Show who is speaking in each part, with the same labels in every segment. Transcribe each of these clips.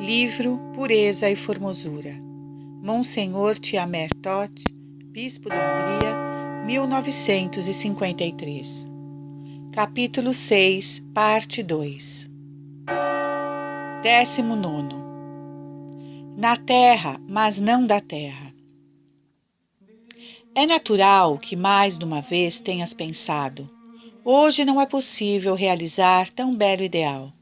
Speaker 1: Livro Pureza e Formosura, Monsenhor Tiamer Todt, Bispo da Hungria, 1953. Capítulo 6, Parte 2. 19. Na terra, mas não da terra. É natural que mais de uma vez tenhas pensado: hoje não é possível realizar tão belo ideal.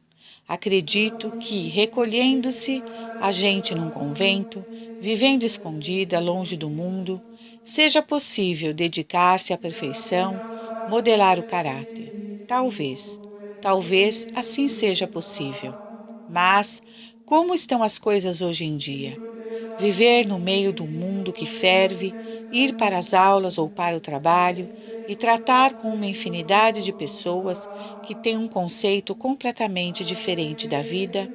Speaker 1: Acredito que, recolhendo-se a gente num convento, vivendo escondida, longe do mundo, seja possível dedicar-se à perfeição, modelar o caráter. Talvez assim seja possível. Mas, como estão as coisas hoje em dia? Viver no meio do mundo que ferve, ir para as aulas ou para o trabalho e tratar com uma infinidade de pessoas que têm um conceito completamente diferente da vida,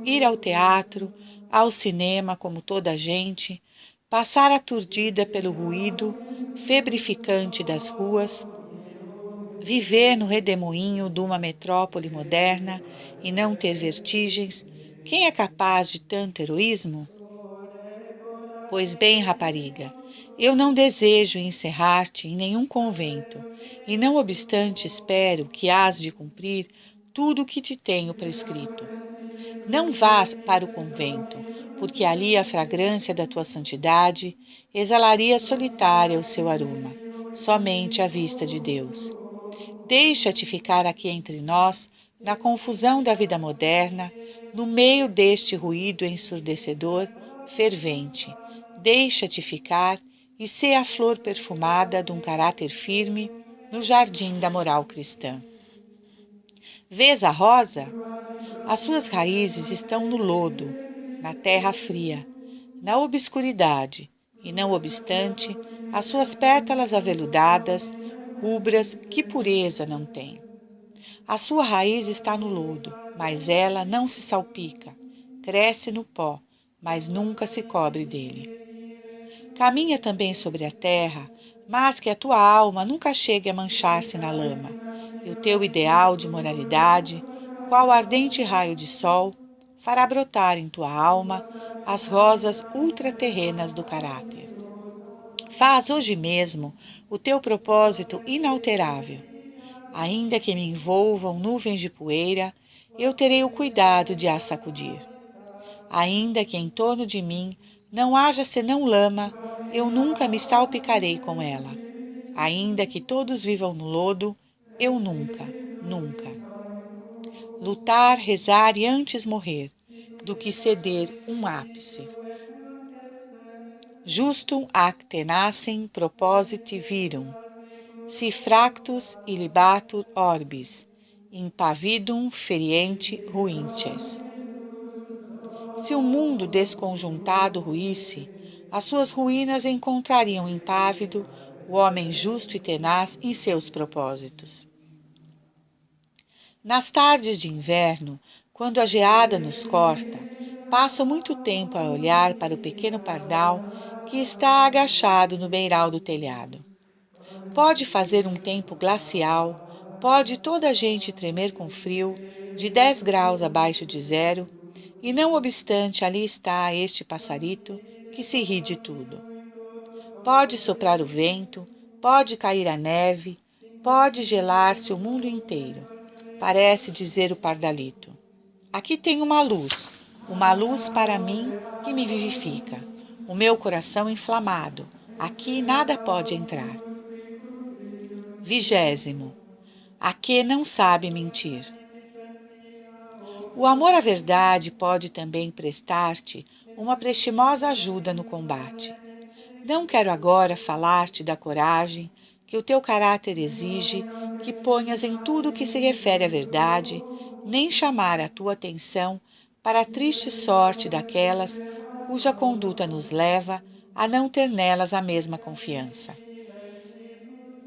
Speaker 1: ir ao teatro, ao cinema como toda a gente, passar aturdida pelo ruído febrificante das ruas, viver no redemoinho de uma metrópole moderna e não ter vertigens. Quem é capaz de tanto heroísmo? Pois bem, rapariga, eu não desejo encerrar-te em nenhum convento, e não obstante espero que hás de cumprir tudo o que te tenho prescrito. Não vás para o convento, porque ali a fragrância da tua santidade exalaria solitária o seu aroma, somente à vista de Deus. Deixa-te ficar aqui entre nós, na confusão da vida moderna, no meio deste ruído ensurdecedor, fervente. Deixa-te ficar e ser a flor perfumada de um caráter firme no jardim da moral cristã. Vês a rosa? As suas raízes estão no lodo, na terra fria, na obscuridade, e não obstante, as suas pétalas aveludadas, rubras, que pureza não têm. A sua raiz está no lodo, mas ela não se salpica. Cresce no pó, mas nunca se cobre dele. Caminha também sobre a terra, mas que a tua alma nunca chegue a manchar-se na lama, e o teu ideal de moralidade, qual ardente raio de sol, fará brotar em tua alma as rosas ultraterrenas do caráter. Faz hoje mesmo o teu propósito inalterável. Ainda que me envolvam nuvens de poeira, eu terei o cuidado de as sacudir. Ainda que em torno de mim não haja senão lama, eu nunca me salpicarei com ela. Ainda que todos vivam no lodo, eu nunca, nunca. Lutar, rezar e antes morrer, do que ceder um ápice. Justum ac tenacem propositi virum, si fractus illibatur orbis, impavidum feriente ruintes. Se o mundo desconjuntado ruísse, as suas ruínas encontrariam impávido o homem justo e tenaz em seus propósitos. Nas tardes de inverno, quando a geada nos corta, passo muito tempo a olhar para o pequeno pardal que está agachado no beiral do telhado. Pode fazer um tempo glacial, pode toda a gente tremer com frio, de 10 graus abaixo de zero, e não obstante ali está este passarito que se ri de tudo. Pode soprar o vento, pode cair a neve, pode gelar-se o mundo inteiro. Parece dizer o pardalito: aqui tem uma luz para mim que me vivifica, o meu coração inflamado, aqui nada pode entrar. 20. A que não sabe mentir. O amor à verdade pode também prestar-te uma prestimosa ajuda no combate. Não quero agora falar-te da coragem que o teu caráter exige que ponhas em tudo o que se refere à verdade, nem chamar a tua atenção para a triste sorte daquelas cuja conduta nos leva a não ter nelas a mesma confiança.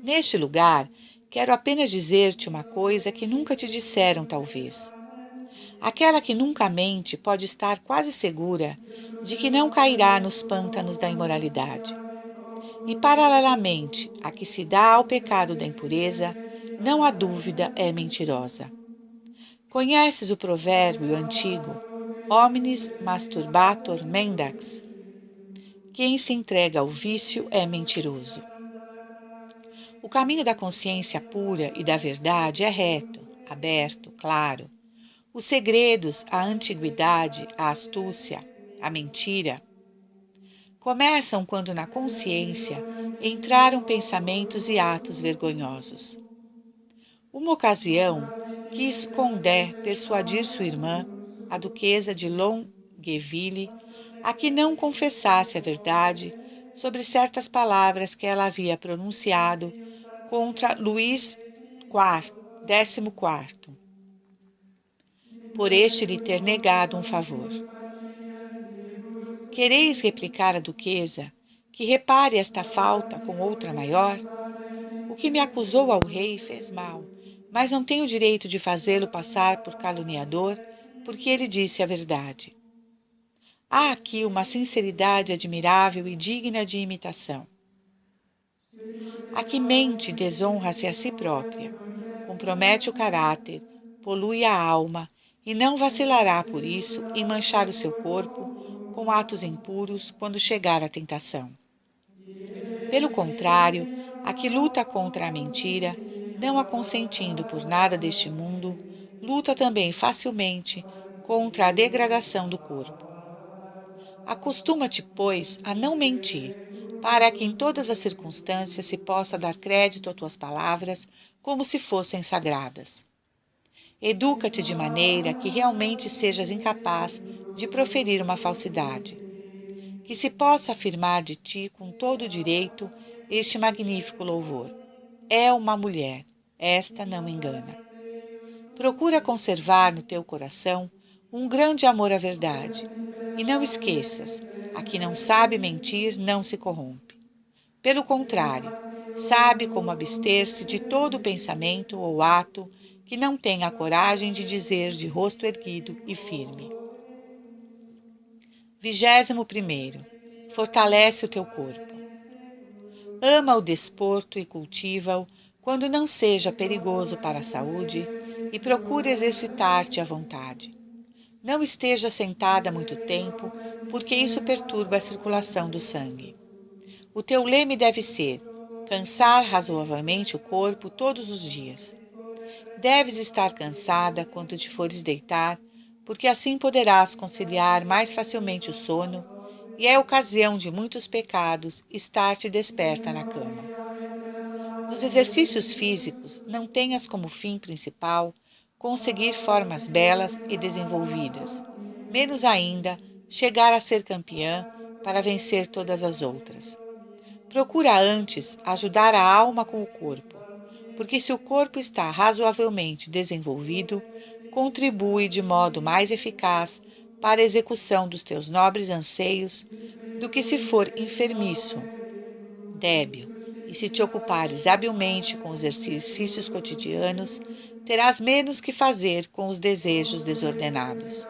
Speaker 1: Neste lugar, quero apenas dizer-te uma coisa que nunca te disseram, talvez. Aquela que nunca mente pode estar quase segura de que não cairá nos pântanos da imoralidade. E, paralelamente, a que se dá ao pecado da impureza, não há dúvida, é mentirosa. Conheces o provérbio antigo: Hominis masturbator mendax. Quem se entrega ao vício é mentiroso. O caminho da consciência pura e da verdade é reto, aberto, claro. Os segredos, a antiguidade, a astúcia, a mentira, começam quando na consciência entraram pensamentos e atos vergonhosos. Uma ocasião, quis Condé persuadir sua irmã, a duquesa de Longueville, a que não confessasse a verdade sobre certas palavras que ela havia pronunciado contra Luís XIV, por este lhe ter negado um favor. Quereis replicar a duquesa que repare esta falta com outra maior? O que me acusou ao rei fez mal, mas não tenho direito de fazê-lo passar por caluniador, porque ele disse a verdade. Há aqui uma sinceridade admirável e digna de imitação. A que mente desonra-se a si própria, compromete o caráter, polui a alma e não vacilará por isso em manchar o seu corpo com atos impuros quando chegar a tentação. Pelo contrário, a que luta contra a mentira, não a consentindo por nada deste mundo, luta também facilmente contra a degradação do corpo. Acostuma-te, pois, a não mentir, para que em todas as circunstâncias se possa dar crédito a tuas palavras como se fossem sagradas. Educa-te de maneira que realmente sejas incapaz de proferir uma falsidade. Que se possa afirmar de ti com todo o direito este magnífico louvor. É uma mulher, esta não engana. Procura conservar no teu coração um grande amor à verdade. E não esqueças, a que não sabe mentir não se corrompe. Pelo contrário, sabe como abster-se de todo pensamento ou ato que não tenha a coragem de dizer de rosto erguido e firme. 21º. Fortalece o teu corpo. Ama o desporto e cultiva-o quando não seja perigoso para a saúde e procure exercitar-te à vontade. Não esteja sentada muito tempo, porque isso perturba a circulação do sangue. O teu leme deve ser cansar razoavelmente o corpo todos os dias. Deves estar cansada quando te fores deitar, porque assim poderás conciliar mais facilmente o sono, e é ocasião de muitos pecados estar-te desperta na cama. Nos exercícios físicos, não tenhas como fim principal conseguir formas belas e desenvolvidas, menos ainda chegar a ser campeã para vencer todas as outras. Procura antes ajudar a alma com o corpo, porque se o corpo está razoavelmente desenvolvido, contribui de modo mais eficaz para a execução dos teus nobres anseios do que se for enfermiço, débil, e se te ocupares habilmente com os exercícios cotidianos, terás menos que fazer com os desejos desordenados.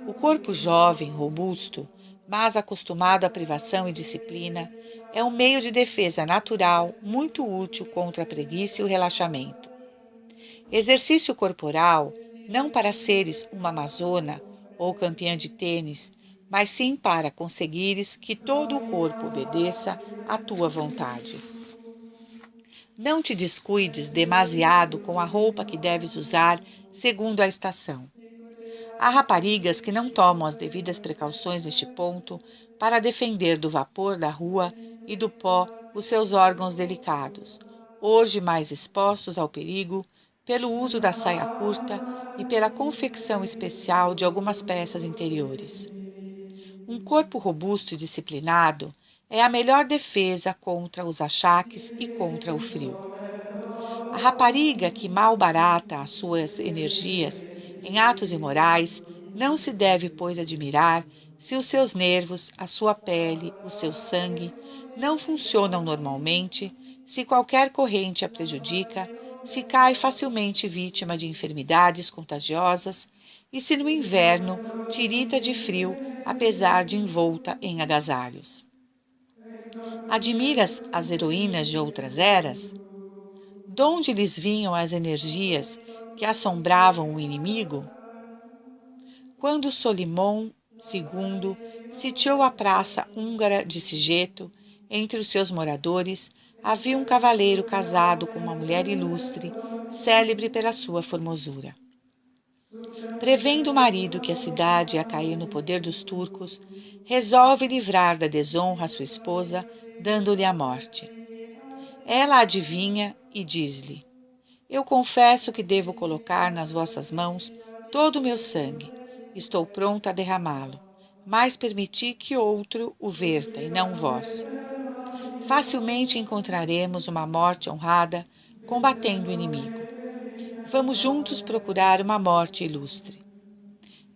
Speaker 1: O corpo jovem, robusto, mas acostumado à privação e disciplina, é um meio de defesa natural muito útil contra a preguiça e o relaxamento. Exercício corporal não para seres uma amazona ou campeã de tênis, mas sim para conseguires que todo o corpo obedeça à tua vontade. Não te descuides demasiado com a roupa que deves usar segundo a estação. Há raparigas que não tomam as devidas precauções neste ponto para defender do vapor da rua e do pó os seus órgãos delicados, hoje mais expostos ao perigo pelo uso da saia curta e pela confecção especial de algumas peças interiores. Um corpo robusto e disciplinado é a melhor defesa contra os achaques e contra o frio. A rapariga que malbarata as suas energias em atos imorais não se deve, pois, admirar se os seus nervos, a sua pele, o seu sangue não funcionam normalmente, se qualquer corrente a prejudica, se cai facilmente vítima de enfermidades contagiosas e se no inverno tirita de frio, apesar de envolta em agasalhos. Admiras as heroínas de outras eras? Donde lhes vinham as energias que assombravam o inimigo? Quando Solimão II sitiou a praça húngara de Sigeto, entre os seus moradores havia um cavaleiro casado com uma mulher ilustre, célebre pela sua formosura. Prevendo o marido que a cidade ia cair no poder dos turcos, resolve livrar da desonra a sua esposa, dando-lhe a morte. Ela adivinha e diz-lhe: Eu confesso que devo colocar nas vossas mãos todo o meu sangue. Estou pronta a derramá-lo, mas permiti que outro o verta, e não vós. Facilmente encontraremos uma morte honrada combatendo o inimigo. Vamos juntos procurar uma morte ilustre.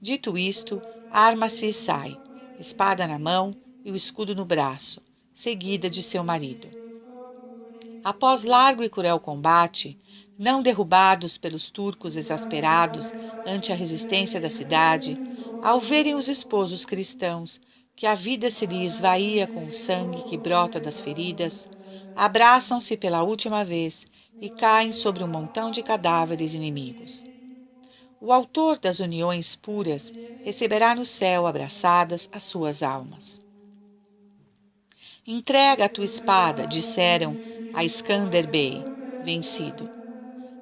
Speaker 1: Dito isto, arma-se e sai, espada na mão e o escudo no braço, seguida de seu marido. Após largo e cruel combate, não derrubados pelos turcos exasperados ante a resistência da cidade, ao verem os esposos cristãos que a vida se lhe esvaía com o sangue que brota das feridas, abraçam-se pela última vez e caem sobre um montão de cadáveres inimigos. O autor das uniões puras receberá no céu abraçadas as suas almas. Entrega a tua espada, disseram a Iskander Bey, vencido.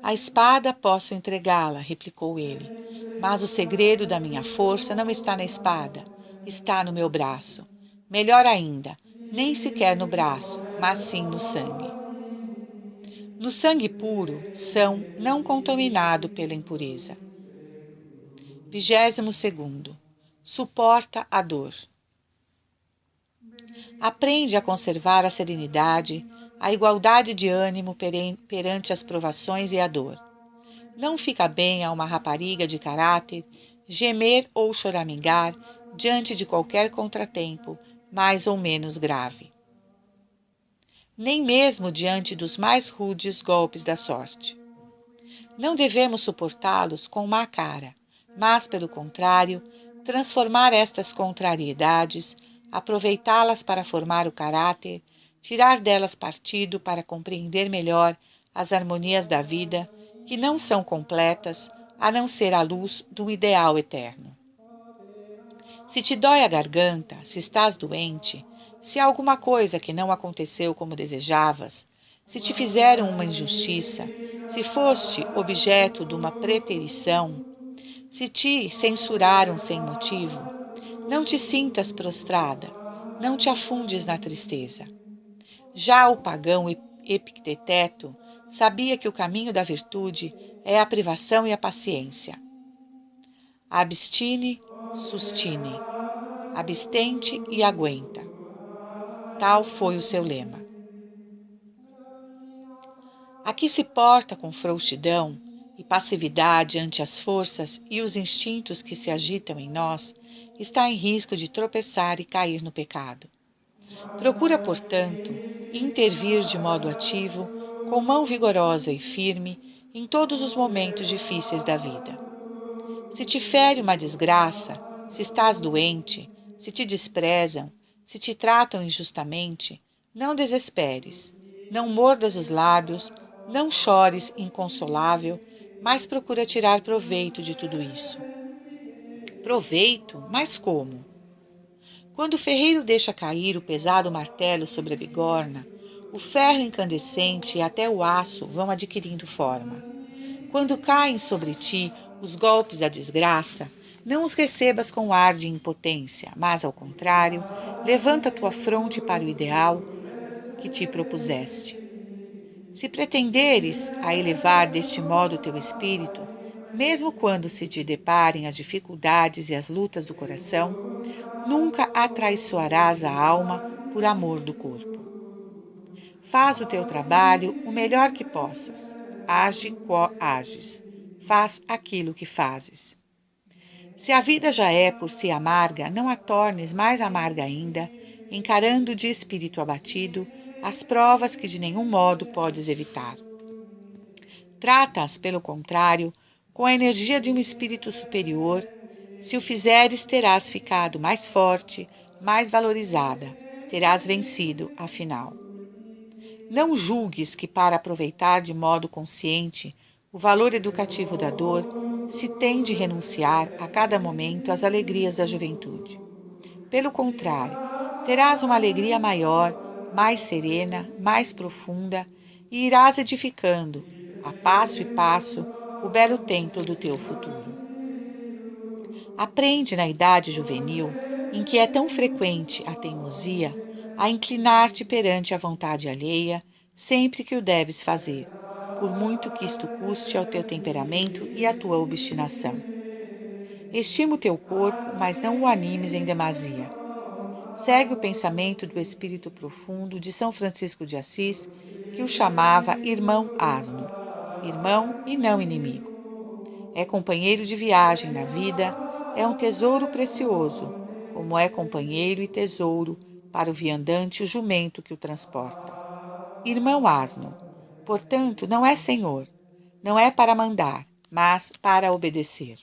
Speaker 1: A espada posso entregá-la, replicou ele, mas o segredo da minha força não está na espada, está no meu braço. Melhor ainda, nem sequer no braço, mas sim no sangue. No sangue puro, são não contaminado pela impureza. 22º. Suporta a dor. Aprende a conservar a serenidade, a igualdade de ânimo perante as provações e a dor. Não fica bem a uma rapariga de caráter gemer ou choramingar diante de qualquer contratempo, mais ou menos grave. Nem mesmo diante dos mais rudes golpes da sorte. Não devemos suportá-los com má cara, mas, pelo contrário, transformar estas contrariedades, aproveitá-las para formar o caráter, tirar delas partido para compreender melhor as harmonias da vida, que não são completas a não ser a luz do ideal eterno. Se te dói a garganta, se estás doente, se há alguma coisa que não aconteceu como desejavas, se te fizeram uma injustiça, se foste objeto de uma preterição, se te censuraram sem motivo, não te sintas prostrada, não te afundes na tristeza. Já o pagão Epicteto sabia que o caminho da virtude é a privação e a paciência. Abstine, sustine. Abstente e aguenta. Tal foi o seu lema. A que se porta com frouxidão e passividade ante as forças e os instintos que se agitam em nós, está em risco de tropeçar e cair no pecado. Procura, portanto, intervir de modo ativo, com mão vigorosa e firme, em todos os momentos difíceis da vida. Se te fere uma desgraça, se estás doente, se te desprezam, se te tratam injustamente, não desesperes, não mordas os lábios, não chores inconsolável, mas procura tirar proveito de tudo isso. Proveito? Mas como? Quando o ferreiro deixa cair o pesado martelo sobre a bigorna, o ferro incandescente e até o aço vão adquirindo forma. Quando caem sobre ti os golpes da desgraça, não os recebas com ar de impotência, mas, ao contrário, levanta tua fronte para o ideal que te propuseste. Se pretenderes a elevar deste modo teu espírito, mesmo quando se te deparem as dificuldades e as lutas do coração, nunca atraiçoarás a alma por amor do corpo. Faz o teu trabalho o melhor que possas. Age quo ages. Faz aquilo que fazes. Se a vida já é por si amarga, não a tornes mais amarga ainda, encarando de espírito abatido as provas que de nenhum modo podes evitar. Trata-as, pelo contrário, com a energia de um espírito superior. Se o fizeres, terás ficado mais forte, mais valorizada, terás vencido, afinal. Não julgues que, para aproveitar de modo consciente o valor educativo da dor, se tem de renunciar a cada momento às alegrias da juventude. Pelo contrário, terás uma alegria maior, mais serena, mais profunda, e irás edificando, a passo e passo, o belo templo do teu futuro. Aprende na idade juvenil, em que é tão frequente a teimosia, a inclinar-te perante a vontade alheia, sempre que o deves fazer, por muito que isto custe ao teu temperamento e à tua obstinação. Estima o teu corpo, mas não o animes em demasia. Segue o pensamento do espírito profundo de São Francisco de Assis, que o chamava irmão asno, irmão e não inimigo. É companheiro de viagem na vida, é um tesouro precioso, como é companheiro e tesouro para o viandante o jumento que o transporta. Irmão asno, portanto, não é senhor, não é para mandar, mas para obedecer.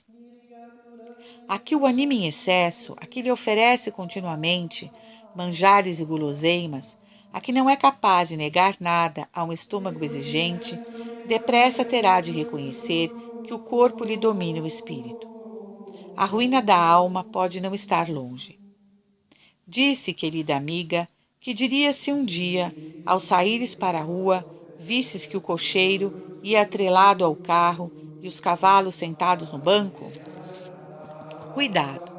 Speaker 1: A que o anima em excesso, a que lhe oferece continuamente manjares e guloseimas, a que não é capaz de negar nada a um estômago exigente, depressa terá de reconhecer que o corpo lhe domina o espírito. A ruína da alma pode não estar longe. Disse, querida amiga, que dirias se um dia, ao saíres para a rua, visses que o cocheiro ia atrelado ao carro e os cavalos sentados no banco? Cuidado!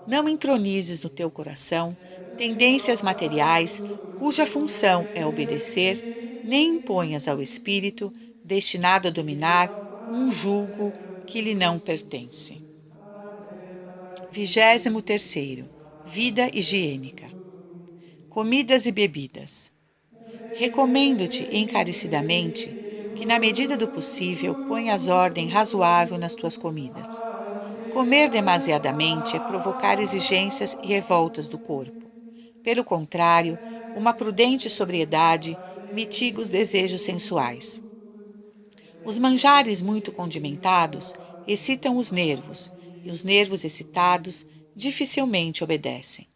Speaker 1: Não entronizes no teu coração tendências materiais cuja função é obedecer, nem imponhas ao espírito, destinado a dominar, um jugo que lhe não pertence. 23º. Vida higiênica. Comidas e bebidas. Recomendo-te encarecidamente que, na medida do possível, ponhas ordem razoável nas tuas comidas. Comer demasiadamente é provocar exigências e revoltas do corpo. Pelo contrário, uma prudente sobriedade mitiga os desejos sensuais. Os manjares muito condimentados excitam os nervos, e os nervos excitados dificilmente obedecem.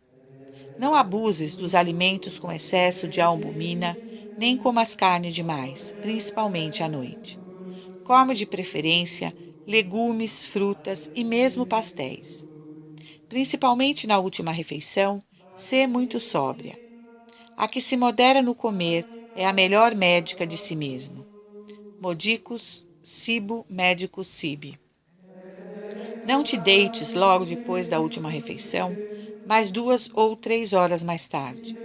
Speaker 1: Não abuses dos alimentos com excesso de albumina, nem comas carne demais, principalmente à noite. Come de preferência legumes, frutas e mesmo pastéis. Principalmente na última refeição, sê muito sóbria. A que se modera no comer é a melhor médica de si mesmo. Modicus Sibo Medicus Sibi. Não te deites logo depois da última refeição, mas 2 ou 3 horas mais tarde.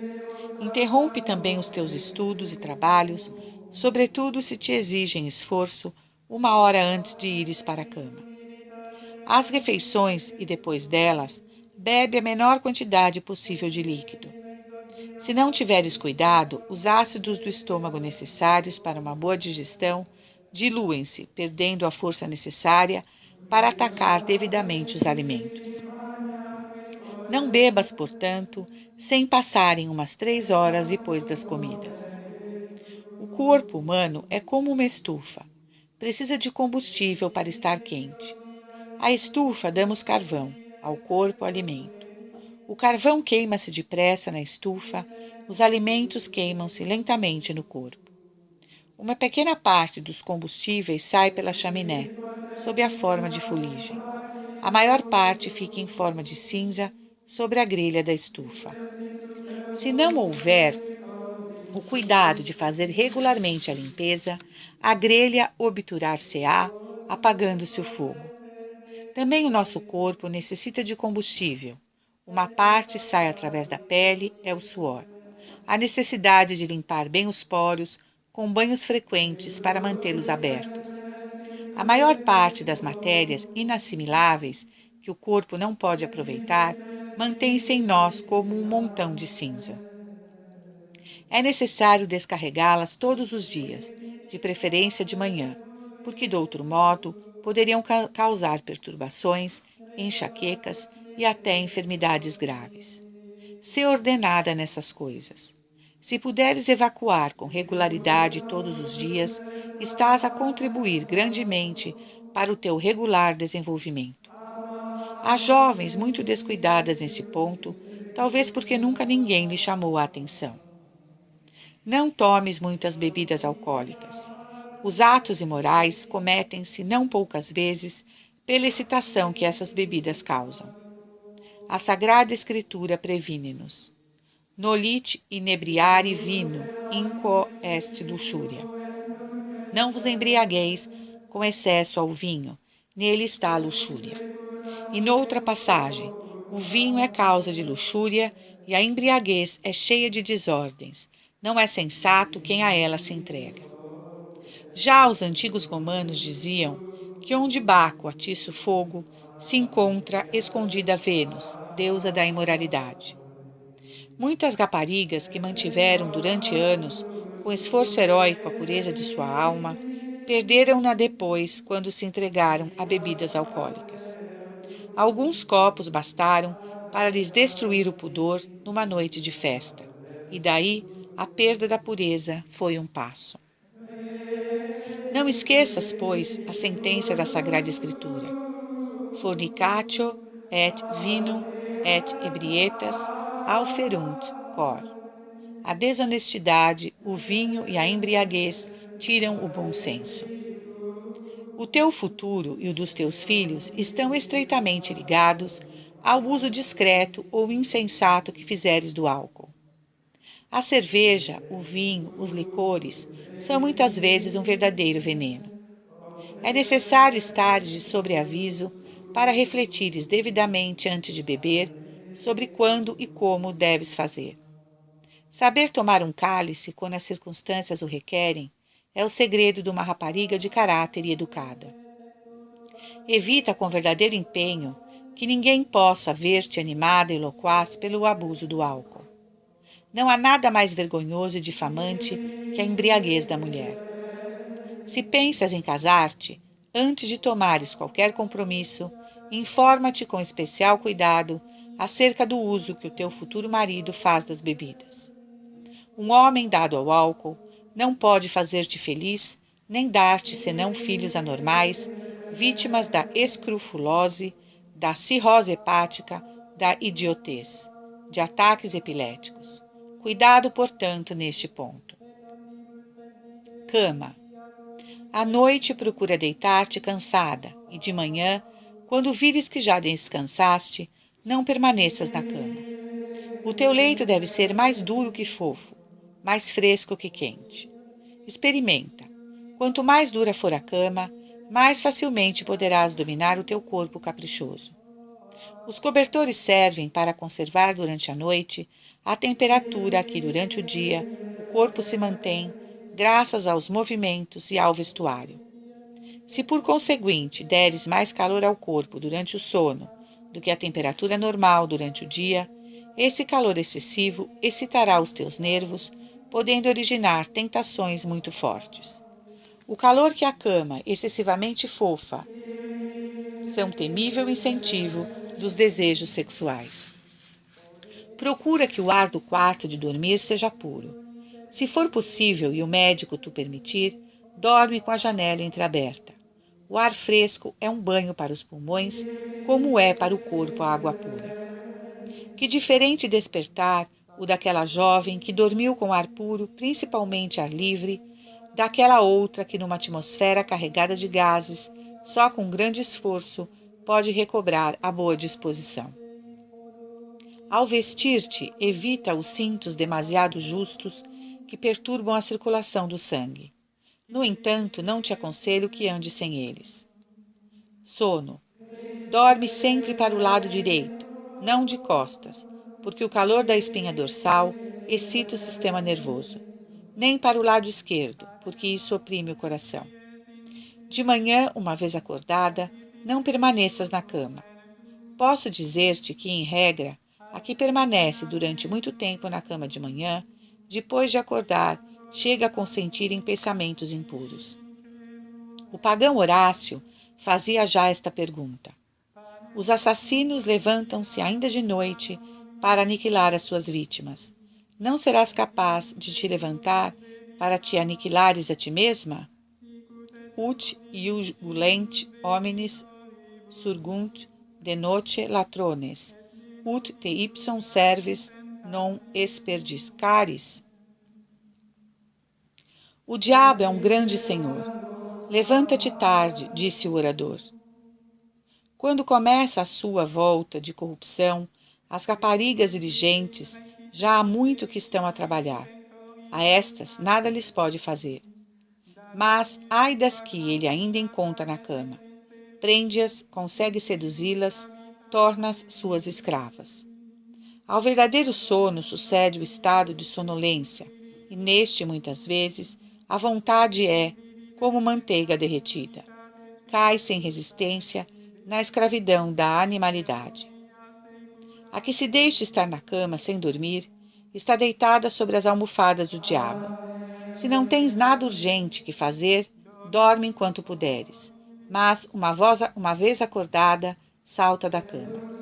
Speaker 1: Interrompe também os teus estudos e trabalhos, sobretudo se te exigem esforço, 1 hora antes de ires para a cama. Às refeições e depois delas, bebe a menor quantidade possível de líquido. Se não tiveres cuidado, os ácidos do estômago necessários para uma boa digestão diluem-se, perdendo a força necessária para atacar devidamente os alimentos. Não bebas, portanto, sem passarem umas 3 horas depois das comidas. O corpo humano é como uma estufa. Precisa de combustível para estar quente. À estufa damos carvão, ao corpo alimento. O carvão queima-se depressa na estufa, os alimentos queimam-se lentamente no corpo. Uma pequena parte dos combustíveis sai pela chaminé, sob a forma de fuligem. A maior parte fica em forma de cinza sobre a grelha da estufa. Se não houver o cuidado de fazer regularmente a limpeza, a grelha obturar-se-á, apagando-se o fogo. Também o nosso corpo necessita de combustível. Uma parte sai através da pele, é o suor. A necessidade de limpar bem os poros, com banhos frequentes para mantê-los abertos. A maior parte das matérias inassimiláveis que o corpo não pode aproveitar mantém-se em nós como um montão de cinza. É necessário descarregá-las todos os dias, de preferência de manhã, porque, de outro modo, poderiam causar perturbações, enxaquecas e até enfermidades graves. Sê ordenada nessas coisas. Se puderes evacuar com regularidade todos os dias, estás a contribuir grandemente para o teu regular desenvolvimento. Há jovens muito descuidadas nesse ponto, talvez porque nunca ninguém lhe chamou a atenção. Não tomes muitas bebidas alcoólicas. Os atos imorais cometem-se não poucas vezes pela excitação que essas bebidas causam. A Sagrada Escritura previne-nos. Nolit inebriare vino, in quo est luxúria. Não vos embriagueis com excesso ao vinho, nele está a luxúria. E noutra passagem, o vinho é causa de luxúria e a embriaguez é cheia de desordens. Não é sensato quem a ela se entrega. Já os antigos romanos diziam que onde Baco atiça o fogo, se encontra escondida Vênus, deusa da imoralidade. Muitas raparigas que mantiveram durante anos, com esforço heróico, a pureza de sua alma, perderam-na depois quando se entregaram a bebidas alcoólicas. Alguns copos bastaram para lhes destruir o pudor numa noite de festa, e daí a perda da pureza foi um passo. Não esqueças, pois, a sentença da Sagrada Escritura: Fornicatio et vinum et ebrietas auferunt cor. A desonestidade, o vinho e a embriaguez tiram o bom senso. O teu futuro e o dos teus filhos estão estreitamente ligados ao uso discreto ou insensato que fizeres do álcool. A cerveja, o vinho, os licores são muitas vezes um verdadeiro veneno. É necessário estares de sobreaviso para refletires devidamente antes de beber sobre quando e como deves fazer. Saber tomar um cálice quando as circunstâncias o requerem é o segredo de uma rapariga de caráter e educada. Evita com verdadeiro empenho que ninguém possa ver-te animada e loquaz pelo abuso do álcool. Não há nada mais vergonhoso e difamante que a embriaguez da mulher. Se pensas em casar-te, antes de tomares qualquer compromisso, informa-te com especial cuidado acerca do uso que o teu futuro marido faz das bebidas. Um homem dado ao álcool não pode fazer-te feliz, nem dar-te senão filhos anormais, vítimas da escrofulose, da cirrose hepática, da idiotez, de ataques epiléticos. Cuidado, portanto, neste ponto. Cama. À noite procura deitar-te cansada e de manhã, quando vires que já descansaste, não permaneças na cama. O teu leito deve ser mais duro que fofo, mais fresco que quente. Experimenta. Quanto mais dura for a cama, mais facilmente poderás dominar o teu corpo caprichoso. Os cobertores servem para conservar durante a noite a temperatura a que durante o dia o corpo se mantém graças aos movimentos e ao vestuário. Se por conseguinte deres mais calor ao corpo durante o sono do que a temperatura normal durante o dia, esse calor excessivo excitará os teus nervos, podendo originar tentações muito fortes. O calor que a cama excessivamente fofa são temível incentivo dos desejos sexuais. Procura que o ar do quarto de dormir seja puro. Se for possível e o médico tu permitir, dorme com a janela entreaberta. O ar fresco é um banho para os pulmões, como é para o corpo a água pura. Que diferente despertar o daquela jovem que dormiu com ar puro, principalmente ar livre, daquela outra que numa atmosfera carregada de gases, só com grande esforço, pode recobrar a boa disposição. Ao vestir-te, evita os cintos demasiado justos que perturbam a circulação do sangue. No entanto, não te aconselho que andes sem eles. Sono. Dorme sempre para o lado direito, não de costas, porque o calor da espinha dorsal excita o sistema nervoso. Nem para o lado esquerdo, porque isso oprime o coração. De manhã, uma vez acordada, não permaneças na cama. Posso dizer-te que, em regra, a que permanece durante muito tempo na cama de manhã, depois de acordar, chega a consentir em pensamentos impuros. O pagão Horácio fazia já esta pergunta. Os assassinos levantam-se ainda de noite para aniquilar as suas vítimas. Não serás capaz de te levantar para te aniquilares a ti mesma? Ut iugulent homines surgunt de noche latrones, ut te ipsum servis non experdiscaris. O diabo é um grande senhor. Levanta-te tarde, disse o orador. Quando começa a sua volta de corrupção, as raparigas dirigentes já há muito que estão a trabalhar. A estas nada lhes pode fazer. Mas ai das que ele ainda encontra na cama. Prende-as, consegue seduzi-las, torna-as suas escravas. Ao verdadeiro sono sucede o estado de sonolência, e neste, muitas vezes, a vontade é, como manteiga derretida. Cai sem resistência na escravidão da animalidade. A que se deixa estar na cama sem dormir, está deitada sobre as almofadas do diabo. Se não tens nada urgente que fazer, dorme enquanto puderes, mas, uma vez acordada, salta da cama.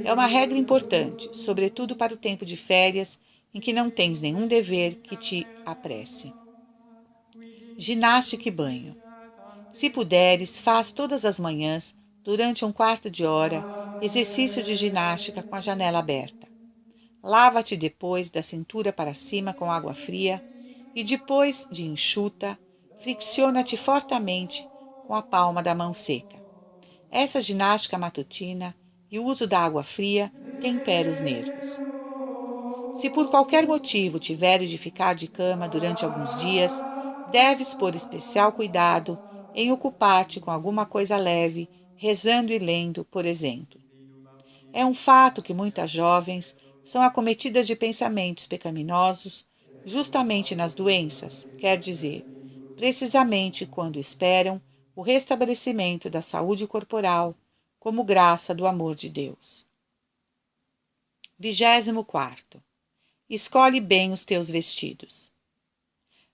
Speaker 1: É uma regra importante, sobretudo para o tempo de férias, em que não tens nenhum dever que te apresse. Ginástica e banho. Se puderes, faz todas as manhãs, durante um quarto de hora, exercício de ginástica com a janela aberta. Lava-te depois da cintura para cima com água fria e, depois de enxuta, fricciona-te fortemente com a palma da mão seca. Essa ginástica matutina e o uso da água fria tempera os nervos. Se por qualquer motivo tiveres de ficar de cama durante alguns dias, deves pôr especial cuidado em ocupar-te com alguma coisa leve, rezando e lendo, por exemplo. É um fato que muitas jovens são acometidas de pensamentos pecaminosos justamente nas doenças, quer dizer, precisamente quando esperam o restabelecimento da saúde corporal como graça do amor de Deus. 24º. Escolhe bem os teus vestidos.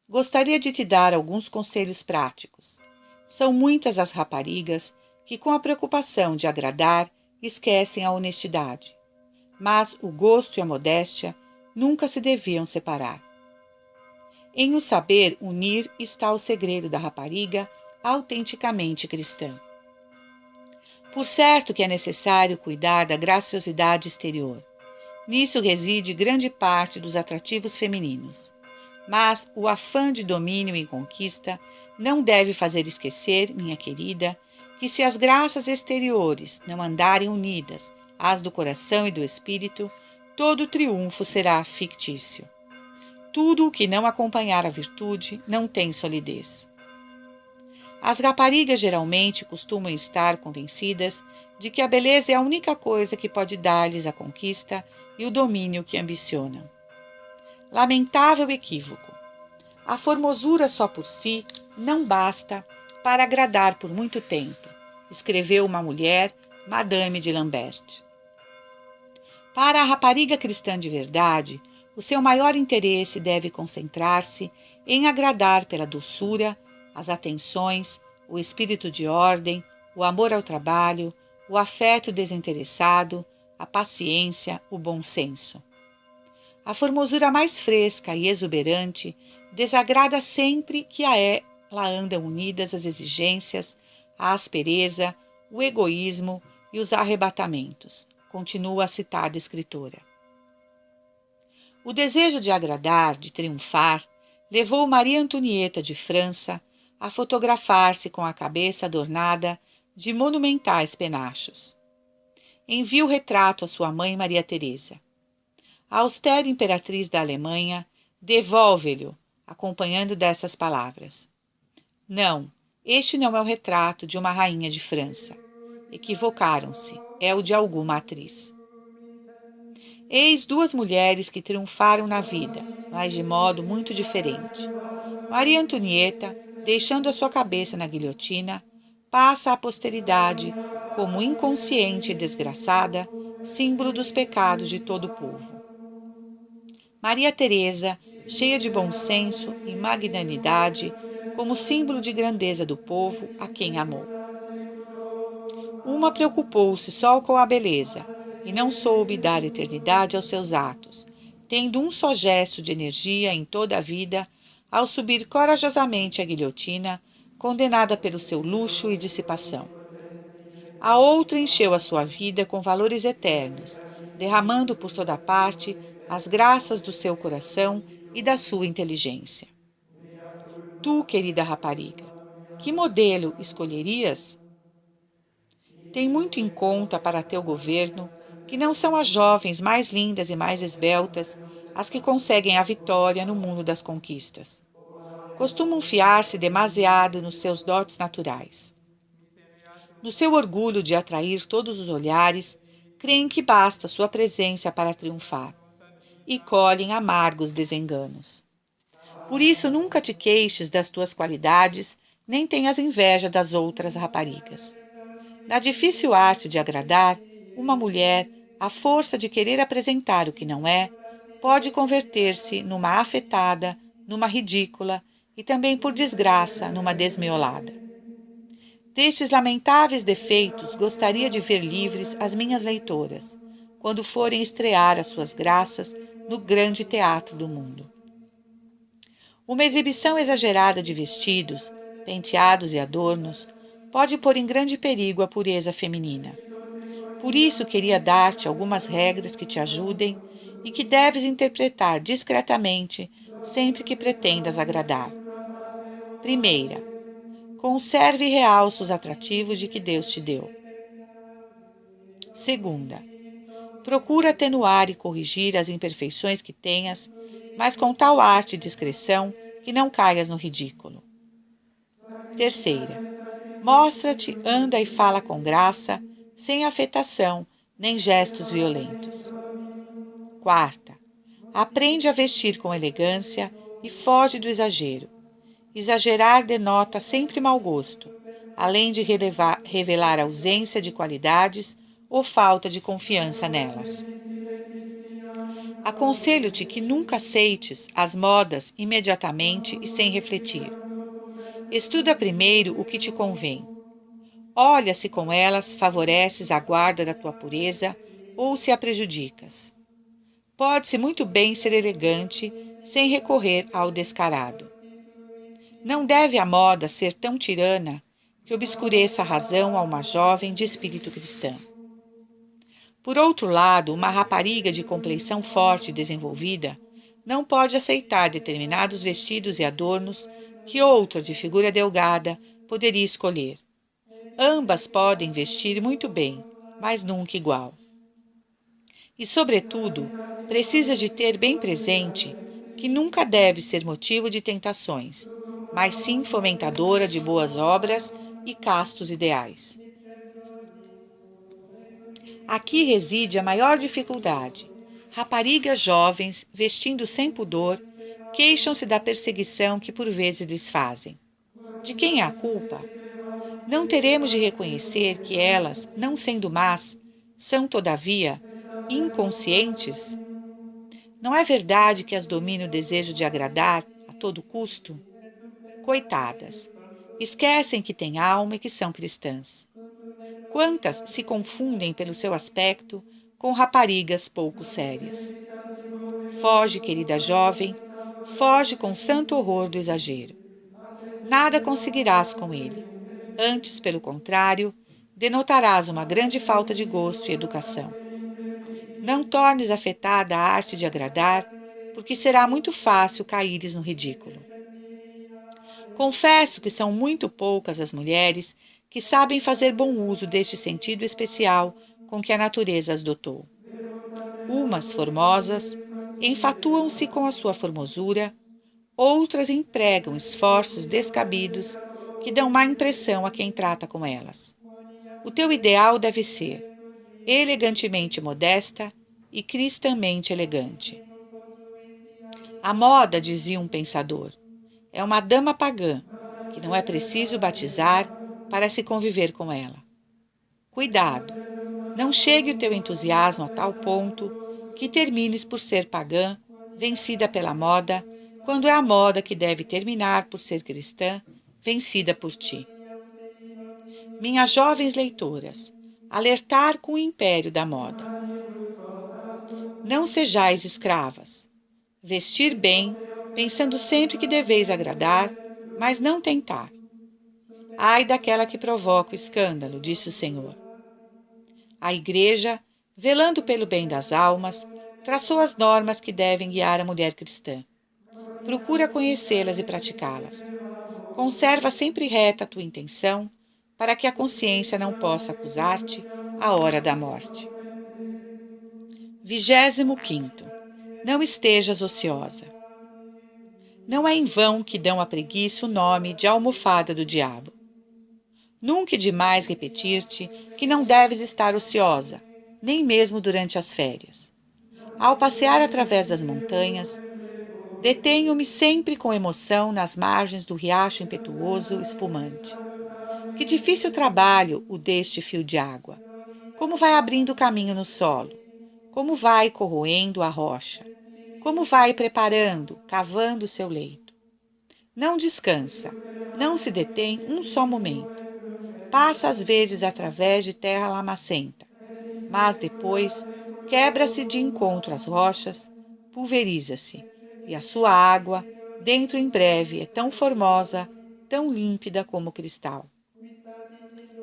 Speaker 1: Gostaria de te dar alguns conselhos práticos. São muitas as raparigas que, com a preocupação de agradar, esquecem a honestidade. Mas o gosto e a modéstia nunca se deviam separar. Em o saber unir está o segredo da rapariga autenticamente cristã. Por certo que é necessário cuidar da graciosidade exterior. Nisso reside grande parte dos atrativos femininos. Mas o afã de domínio e conquista não deve fazer esquecer, minha querida, que se as graças exteriores não andarem unidas às do coração e do espírito, todo o triunfo será fictício. Tudo o que não acompanhar a virtude não tem solidez. As raparigas geralmente costumam estar convencidas de que a beleza é a única coisa que pode dar-lhes a conquista e o domínio que ambicionam. Lamentável equívoco! A formosura só por si não basta para agradar por muito tempo, escreveu uma mulher, Madame de Lambert. Para a rapariga cristã de verdade, o seu maior interesse deve concentrar-se em agradar pela doçura, as atenções, o espírito de ordem, o amor ao trabalho, o afeto desinteressado, a paciência, o bom senso. A formosura mais fresca e exuberante desagrada sempre que a ela andam unidas as exigências, a aspereza, o egoísmo e os arrebatamentos, continua a citada escritora. O desejo de agradar, de triunfar, levou Maria Antonieta de França a fotografar-se com a cabeça adornada de monumentais penachos. Envia o retrato à sua mãe Maria Teresa. A austera imperatriz da Alemanha devolve-lhe, acompanhando dessas palavras: Não, este não é o retrato de uma rainha de França. Equivocaram-se, é o de alguma atriz. Eis duas mulheres que triunfaram na vida, mas de modo muito diferente. Maria Antonieta, deixando a sua cabeça na guilhotina, passa à posteridade como inconsciente e desgraçada, símbolo dos pecados de todo o povo. Maria Teresa, cheia de bom senso e magnanimidade, como símbolo de grandeza do povo a quem amou. Uma preocupou-se só com a beleza e não soube dar eternidade aos seus atos, tendo um só gesto de energia em toda a vida ao subir corajosamente a guilhotina, condenada pelo seu luxo e dissipação. A outra encheu a sua vida com valores eternos, derramando por toda parte as graças do seu coração e da sua inteligência. Tu, querida rapariga, que modelo escolherias? Tem muito em conta para teu governo que não são as jovens mais lindas e mais esbeltas as que conseguem a vitória no mundo das conquistas. Costumam fiar-se demasiado nos seus dotes naturais. No seu orgulho de atrair todos os olhares, creem que basta sua presença para triunfar e colhem amargos desenganos. Por isso, nunca te queixes das tuas qualidades, nem tenhas inveja das outras raparigas. Na difícil arte de agradar, uma mulher, à força de querer apresentar o que não é, pode converter-se numa afetada, numa ridícula e também, por desgraça, numa desmiolada. Destes lamentáveis defeitos gostaria de ver livres as minhas leitoras, quando forem estrear as suas graças no grande teatro do mundo. Uma exibição exagerada de vestidos, penteados e adornos pode pôr em grande perigo a pureza feminina. Por isso queria dar-te algumas regras que te ajudem e que deves interpretar discretamente sempre que pretendas agradar. Primeira, conserve e realce os atrativos de que Deus te deu. Segunda, procura atenuar e corrigir as imperfeições que tenhas, mas com tal arte e discrição que não caias no ridículo. Terceira, mostra-te, anda e fala com graça, sem afetação nem gestos violentos. Quarta, aprende a vestir com elegância e foge do exagero. Exagerar denota sempre mau gosto, além de revelar ausência de qualidades ou falta de confiança nelas. Aconselho-te que nunca aceites as modas imediatamente e sem refletir. Estuda primeiro o que te convém. Olha se com elas favoreces a guarda da tua pureza ou se a prejudicas. Pode-se muito bem ser elegante sem recorrer ao descarado. Não deve a moda ser tão tirana que obscureça a razão a uma jovem de espírito cristão. Por outro lado, uma rapariga de compleição forte e desenvolvida não pode aceitar determinados vestidos e adornos que outra de figura delgada poderia escolher. Ambas podem vestir muito bem, mas nunca igual. E, sobretudo, precisas de ter bem presente que nunca deve ser motivo de tentações, mas sim fomentadora de boas obras e castos ideais. Aqui reside a maior dificuldade. Raparigas jovens, vestindo sem pudor, queixam-se da perseguição que por vezes lhes fazem. De quem é a culpa? Não teremos de reconhecer que elas, não sendo más, são, todavia, inconscientes? Não é verdade que as domina o desejo de agradar a todo custo? Coitadas! Esquecem que têm alma e que são cristãs. Quantas se confundem pelo seu aspecto com raparigas pouco sérias. Foge, querida jovem, foge com santo horror do exagero. Nada conseguirás com ele. Antes, pelo contrário, denotarás uma grande falta de gosto e educação. Não tornes afetada a arte de agradar, porque será muito fácil caíres no ridículo. Confesso que são muito poucas as mulheres que sabem fazer bom uso deste sentido especial com que a natureza as dotou. Umas, formosas, enfatuam-se com a sua formosura, outras empregam esforços descabidos que dão má impressão a quem trata com elas. O teu ideal deve ser elegantemente modesta e cristamente elegante. A moda, dizia um pensador, é uma dama pagã, que não é preciso batizar para se conviver com ela. Cuidado, não chegue o teu entusiasmo a tal ponto que termines por ser pagã, vencida pela moda, quando é a moda que deve terminar por ser cristã, vencida por ti. Minhas jovens leitoras, alertar com o império da moda. Não sejais escravas. Vestir bem, pensando sempre que deveis agradar, mas não tentar. Ai daquela que provoca o escândalo, disse o Senhor. A Igreja, velando pelo bem das almas, traçou as normas que devem guiar a mulher cristã. Procura conhecê-las e praticá-las. Conserva sempre reta a tua intenção, para que a consciência não possa acusar-te à hora da morte. 25º. Não estejas ociosa. Não é em vão que dão à preguiça o nome de almofada do diabo. Nunca é demais repetir-te que não deves estar ociosa, nem mesmo durante as férias. Ao passear através das montanhas, detenho-me sempre com emoção nas margens do riacho impetuoso espumante. Que difícil trabalho o deste fio de água! Como vai abrindo caminho no solo, como vai corroendo a rocha, como vai preparando, cavando seu leito. Não descansa, não se detém um só momento. Passa às vezes através de terra lamacenta, mas depois quebra-se de encontro às rochas, pulveriza-se, e a sua água, dentro em breve, é tão formosa, tão límpida como cristal.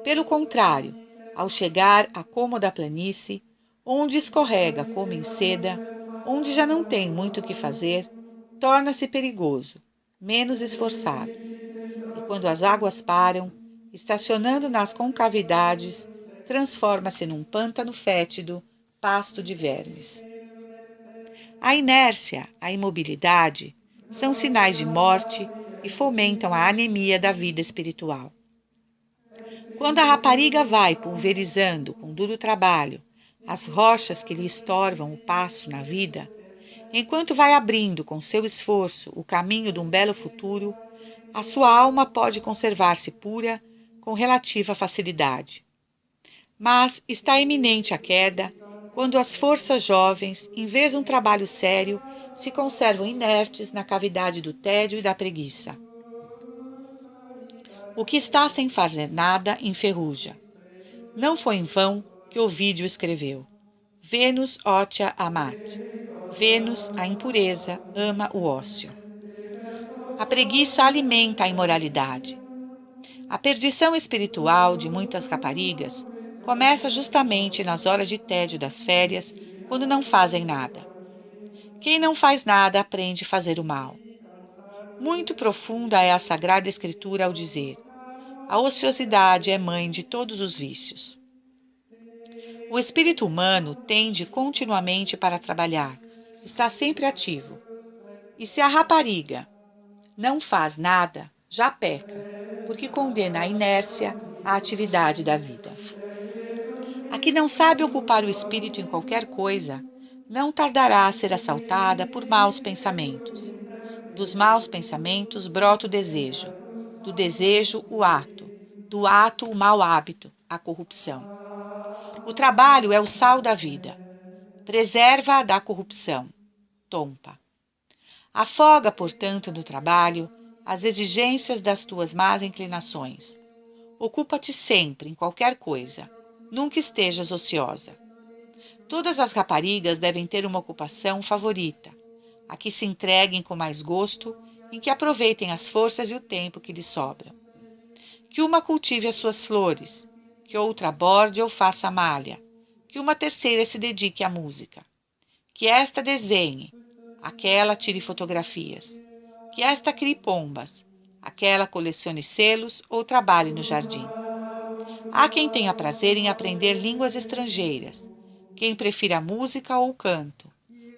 Speaker 1: Pelo contrário, ao chegar à cômoda planície, onde escorrega como em seda, onde já não tem muito o que fazer, torna-se perigoso, menos esforçado. E quando as águas param, estacionando nas concavidades, transforma-se num pântano fétido, pasto de vermes. A inércia, a imobilidade, são sinais de morte e fomentam a anemia da vida espiritual. Quando a rapariga vai pulverizando com duro trabalho as rochas que lhe estorvam o passo na vida, enquanto vai abrindo com seu esforço o caminho de um belo futuro, a sua alma pode conservar-se pura com relativa facilidade. Mas está iminente a queda quando as forças jovens, em vez de um trabalho sério, se conservam inertes na cavidade do tédio e da preguiça. O que está sem fazer nada enferruja. Não foi em vão que Ovídio escreveu: Venus otia amat. Vênus, a impureza, ama o ócio. A preguiça alimenta a imoralidade. A perdição espiritual de muitas raparigas começa justamente nas horas de tédio das férias, quando não fazem nada. Quem não faz nada aprende a fazer o mal. Muito profunda é a Sagrada Escritura ao dizer: a ociosidade é mãe de todos os vícios. O espírito humano tende continuamente para trabalhar, está sempre ativo. E se a rapariga não faz nada, já peca, porque condena a inércia à atividade da vida. A que não sabe ocupar o espírito em qualquer coisa, não tardará a ser assaltada por maus pensamentos. Dos maus pensamentos brota o desejo, do desejo o ato, do ato o mau hábito, a corrupção. O trabalho é o sal da vida. Preserva-a da corrupção. Tompa. Afoga, portanto, no trabalho as exigências das tuas más inclinações. Ocupa-te sempre em qualquer coisa. Nunca estejas ociosa. Todas as raparigas devem ter uma ocupação favorita, a que se entreguem com mais gosto, em que aproveitem as forças e o tempo que lhes sobram. Que uma cultive as suas flores, que outra borde ou faça malha, que uma terceira se dedique à música, que esta desenhe, aquela tire fotografias, que esta crie pombas, aquela colecione selos ou trabalhe no jardim. Há quem tenha prazer em aprender línguas estrangeiras, quem prefira a música ou o canto,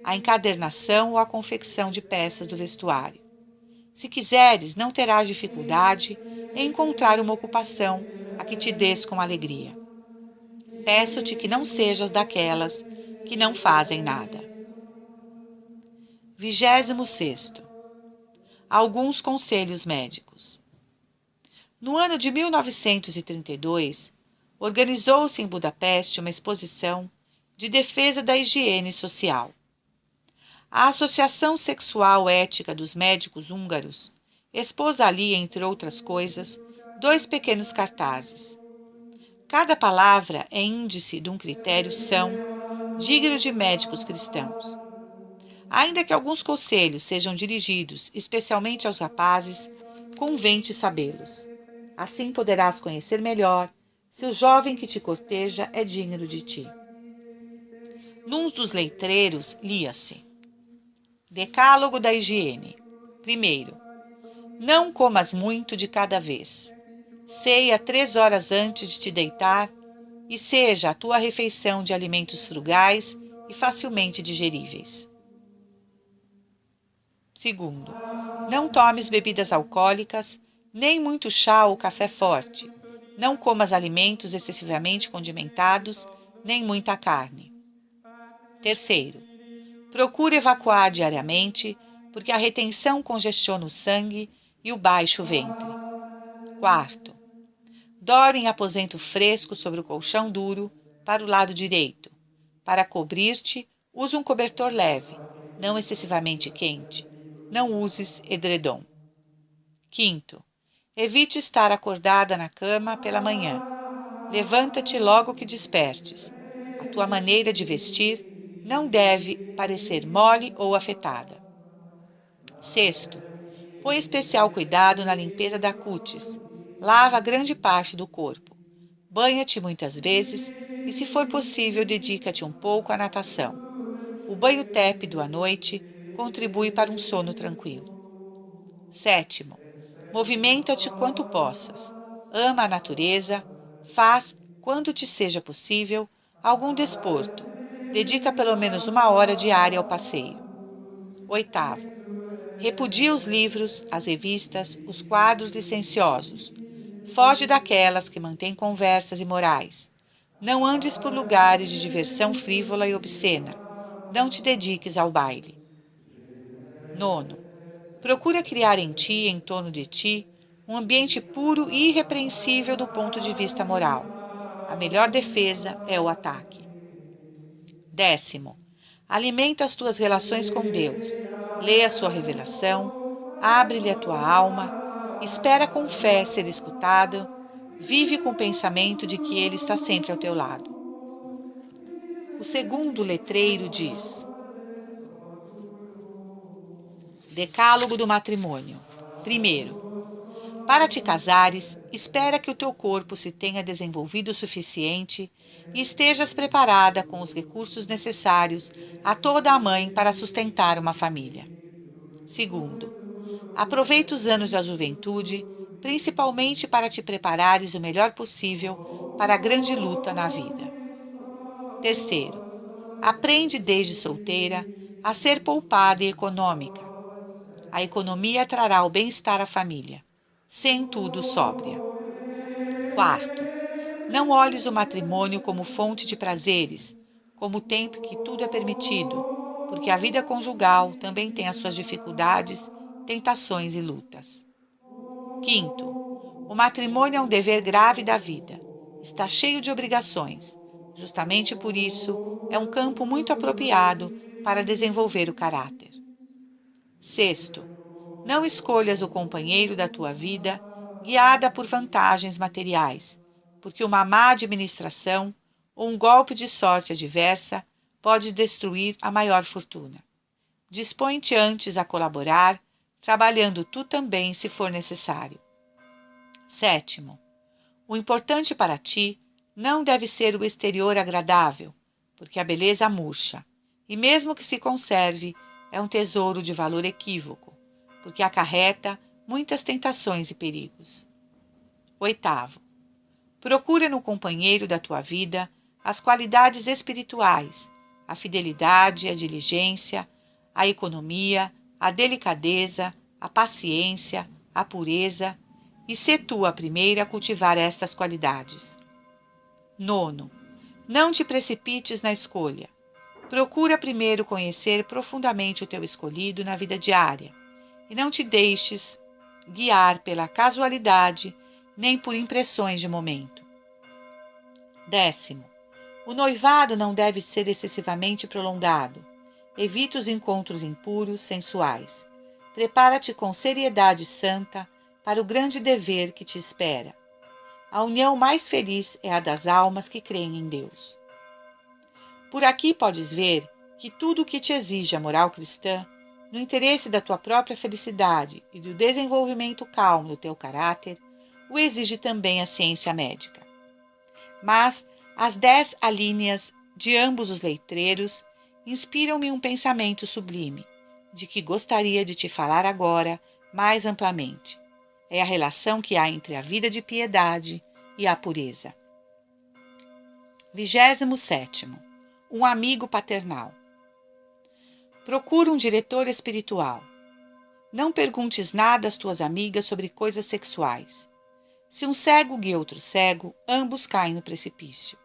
Speaker 1: a encadernação ou a confecção de peças do vestuário. Se quiseres, não terás dificuldade em encontrar uma ocupação a que te des com alegria. Peço-te que não sejas daquelas que não fazem nada. 26º. Alguns conselhos médicos. No ano de 1932, organizou-se em Budapeste uma exposição de defesa da higiene social. A Associação Sexual Ética dos Médicos Húngaros expôs ali, entre outras coisas, 2 pequenos cartazes. Cada palavra é índice de um critério são, digno de médicos cristãos. Ainda que alguns conselhos sejam dirigidos especialmente aos rapazes, convém-te sabê-los. Assim poderás conhecer melhor se o jovem que te corteja é digno de ti. Num dos letreiros lia-se: Decálogo da higiene. Primeiro, não comas muito de cada vez. Ceia 3 horas antes de te deitar e seja a tua refeição de alimentos frugais e facilmente digeríveis. Segundo, não tomes bebidas alcoólicas, nem muito chá ou café forte. Não comas alimentos excessivamente condimentados, nem muita carne. Terceiro, procure evacuar diariamente, porque a retenção congestiona o sangue e o baixo ventre. Quarto, dorme em aposento fresco sobre o colchão duro para o lado direito. Para cobrir-te, use um cobertor leve, não excessivamente quente. Não uses edredom. Quinto, evite estar acordada na cama pela manhã. Levanta-te logo que despertes. A tua maneira de vestir não deve parecer mole ou afetada. Sexto, põe especial cuidado na limpeza da cútis. Lava grande parte do corpo. Banha-te muitas vezes e, se for possível, dedica-te um pouco à natação. O banho tépido à noite contribui para um sono tranquilo. Sétimo, movimenta-te quanto possas. Ama a natureza. Faz, quando te seja possível, algum desporto. Dedica pelo menos 1 hora diária ao passeio. Oitavo, repudia os livros, as revistas, os quadros licenciosos. Foge daquelas que mantêm conversas imorais. Não andes por lugares de diversão frívola e obscena. Não te dediques ao baile. Nono, procura criar em ti e em torno de ti um ambiente puro e irrepreensível do ponto de vista moral. A melhor defesa é o ataque. Décimo, alimenta as tuas relações com Deus. Lê a sua revelação, abre-lhe a tua alma, espera com fé ser escutado, vive com o pensamento de que Ele está sempre ao teu lado. O segundo letreiro diz: Decálogo do matrimônio. Primeiro, para te casares, espera que o teu corpo se tenha desenvolvido o suficiente e estejas preparada com os recursos necessários a toda a mãe para sustentar uma família. Segundo, aproveita os anos da juventude, principalmente para te preparares o melhor possível para a grande luta na vida. Terceiro, aprende desde solteira a ser poupada e econômica. A economia trará o bem-estar à família. Sem tudo, sóbria. Quarto, não olhes o matrimônio como fonte de prazeres, como o tempo que tudo é permitido, porque a vida conjugal também tem as suas dificuldades, tentações e lutas. Quinto, o matrimônio é um dever grave da vida. Está cheio de obrigações. Justamente por isso, é um campo muito apropriado para desenvolver o caráter. Sexto, não escolhas o companheiro da tua vida guiada por vantagens materiais, porque uma má administração ou um golpe de sorte adversa pode destruir a maior fortuna. Dispõe-te antes a colaborar, trabalhando tu também se for necessário. Sétimo, o importante para ti não deve ser o exterior agradável, porque a beleza murcha, e mesmo que se conserve, é um tesouro de valor equívoco, porque acarreta muitas tentações e perigos. Oitavo, procura no companheiro da tua vida as qualidades espirituais, a fidelidade, a diligência, a economia, a delicadeza, a paciência, a pureza, e sê tu a primeira a cultivar estas qualidades. Nono, não te precipites na escolha. Procura primeiro conhecer profundamente o teu escolhido na vida diária, e não te deixes guiar pela casualidade nem por impressões de momento. Décimo, o noivado não deve ser excessivamente prolongado. Evita os encontros impuros, sensuais. Prepara-te com seriedade santa para o grande dever que te espera. A união mais feliz é a das almas que creem em Deus. Por aqui podes ver que tudo o que te exige a moral cristã, no interesse da tua própria felicidade e do desenvolvimento calmo do teu caráter, o exige também a ciência médica. Mas as 10 alíneas de ambos os letreiros inspiram-me um pensamento sublime, de que gostaria de te falar agora mais amplamente. É a relação que há entre a vida de piedade e a pureza. 27º. Um amigo paternal. Procura um diretor espiritual. Não perguntes nada às tuas amigas sobre coisas sexuais. Se um cego guia outro cego, ambos caem no precipício.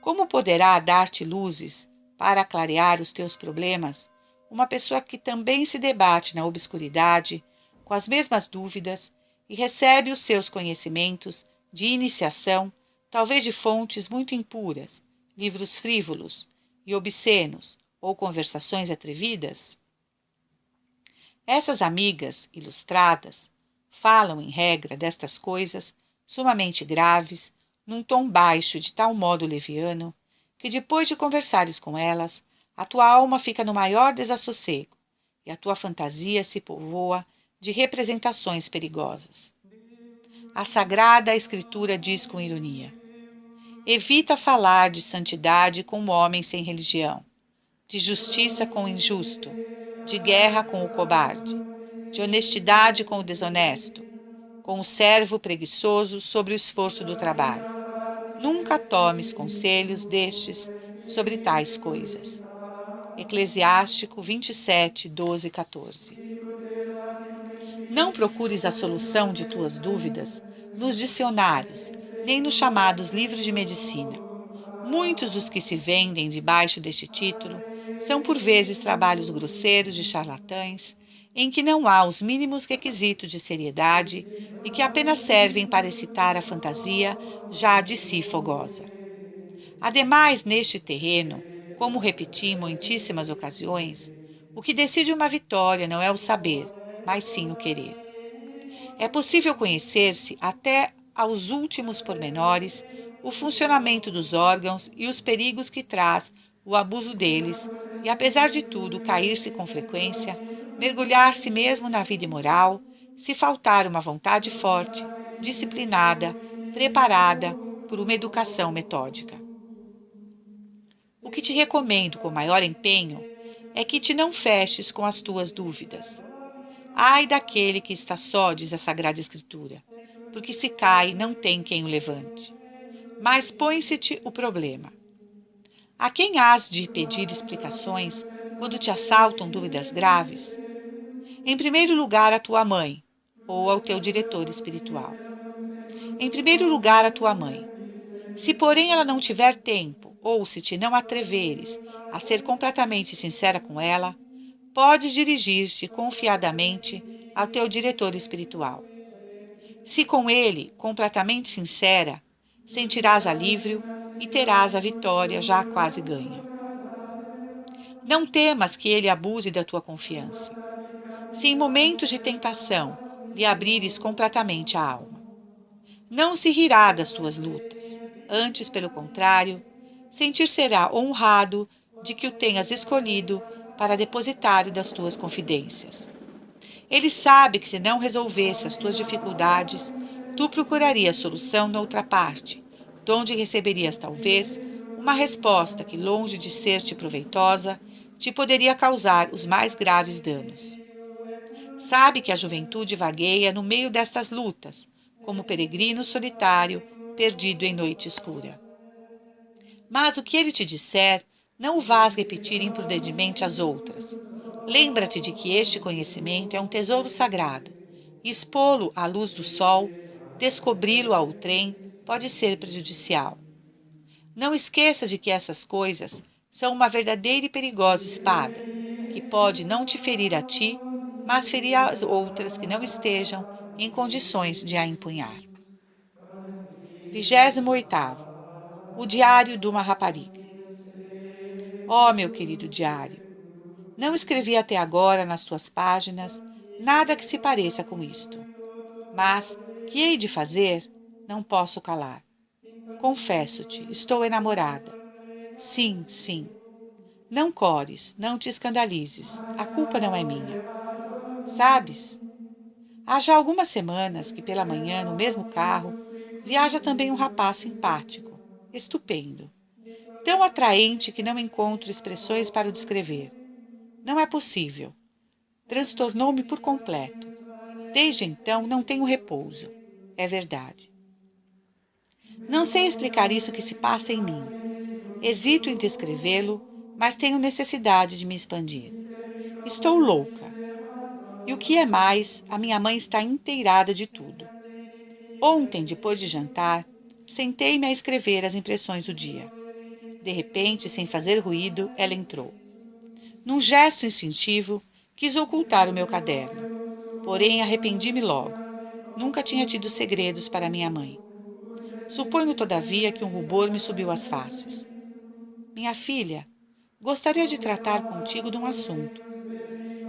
Speaker 1: Como poderá dar-te luzes para clarear os teus problemas uma pessoa que também se debate na obscuridade, com as mesmas dúvidas, e recebe os seus conhecimentos de iniciação, talvez de fontes muito impuras, livros frívolos e obscenos ou conversações atrevidas? Essas amigas ilustradas falam, em regra, destas coisas sumamente graves, num tom baixo de tal modo leviano, que depois de conversares com elas, a tua alma fica no maior desassossego e a tua fantasia se povoa de representações perigosas. A Sagrada Escritura diz com ironia: evita falar de santidade com o homem sem religião, de justiça com o injusto, de guerra com o cobarde, de honestidade com o desonesto, com o servo preguiçoso sobre o esforço do trabalho. Nunca tomes conselhos destes sobre tais coisas. Eclesiástico 27, 12 e 14. Não procures a solução de tuas dúvidas nos dicionários, nem nos chamados livros de medicina. Muitos dos que se vendem debaixo deste título são por vezes trabalhos grosseiros de charlatães, em que não há os mínimos requisitos de seriedade e que apenas servem para excitar a fantasia já de si fogosa. Ademais, neste terreno, como repeti em muitíssimas ocasiões, o que decide uma vitória não é o saber, mas sim o querer. É possível conhecer-se até aos últimos pormenores o funcionamento dos órgãos e os perigos que traz o abuso deles, e apesar de tudo cair-se com frequência, mergulhar-se mesmo na vida imoral, se faltar uma vontade forte, disciplinada, preparada por uma educação metódica. O que te recomendo com maior empenho é que te não feches com as tuas dúvidas. Ai daquele que está só, diz a Sagrada Escritura, porque se cai, não tem quem o levante. Mas põe-se-te o problema. A quem hás de pedir explicações quando te assaltam dúvidas graves? Em primeiro lugar, a tua mãe, ou ao teu diretor espiritual. Em primeiro lugar, a tua mãe. Se, porém, ela não tiver tempo, ou se te não atreveres a ser completamente sincera com ela, podes dirigir-te confiadamente ao teu diretor espiritual. Se com ele, completamente sincera, sentirás alívio e terás a vitória já quase ganha. Não temas que ele abuse da tua confiança. Se em momentos de tentação lhe abrires completamente a alma, não se rirá das tuas lutas. Antes, pelo contrário, sentir-se-á honrado de que o tenhas escolhido para depositário das tuas confidências. Ele sabe que se não resolvesse as tuas dificuldades, tu procurarias solução noutra parte, donde receberias talvez uma resposta que, longe de ser-te proveitosa, te poderia causar os mais graves danos. Sabe que a juventude vagueia no meio destas lutas, como peregrino solitário, perdido em noite escura. Mas o que ele te disser, não o vás repetir imprudentemente às outras. Lembra-te de que este conhecimento é um tesouro sagrado, e expô-lo à luz do sol, descobri-lo ao trem, pode ser prejudicial. Não esqueças de que essas coisas são uma verdadeira e perigosa espada, que pode não te ferir a ti, mas ferir as outras que não estejam em condições de a empunhar. 28º. O Diário de uma Rapariga. Ó, meu querido diário, não escrevi até agora nas tuas páginas nada que se pareça com isto. Mas, que hei de fazer? Não posso calar. Confesso-te, estou enamorada. Sim, sim. Não cores, não te escandalizes. A culpa não é minha. Sabes? Há já algumas semanas que pela manhã, no mesmo carro, viaja também um rapaz simpático, estupendo. Tão atraente que não encontro expressões para o descrever. Não é possível. Transtornou-me por completo. Desde então não tenho repouso. É verdade. Não sei explicar isso que se passa em mim. Hesito em descrevê-lo, mas tenho necessidade de me expandir. Estou louca. E o que é mais, a minha mãe está inteirada de tudo. Ontem, depois de jantar, sentei-me a escrever as impressões do dia. De repente, sem fazer ruído, ela entrou. Num gesto instintivo, quis ocultar o meu caderno. Porém, arrependi-me logo. Nunca tinha tido segredos para minha mãe. Suponho, todavia, que um rubor me subiu às faces. Minha filha, gostaria de tratar contigo de um assunto.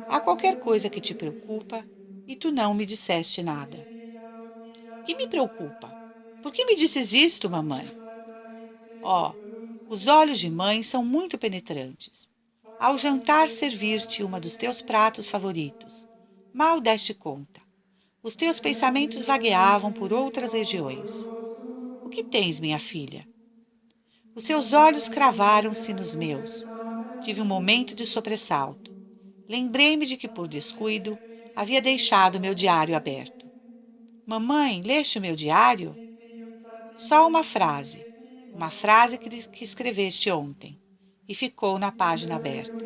Speaker 1: Há qualquer coisa que te preocupa e tu não me disseste nada. Que me preocupa? Por que me disses isto, mamãe? Oh, os olhos de mãe são muito penetrantes. Ao jantar servir-te uma dos teus pratos favoritos. Mal deste conta. Os teus pensamentos vagueavam por outras regiões. O que tens, minha filha? Os seus olhos cravaram-se nos meus. Tive um momento de sobressalto. Lembrei-me de que, por descuido, havia deixado meu diário aberto. Mamãe, leste o meu diário? Só uma frase que escreveste ontem, e ficou na página aberta.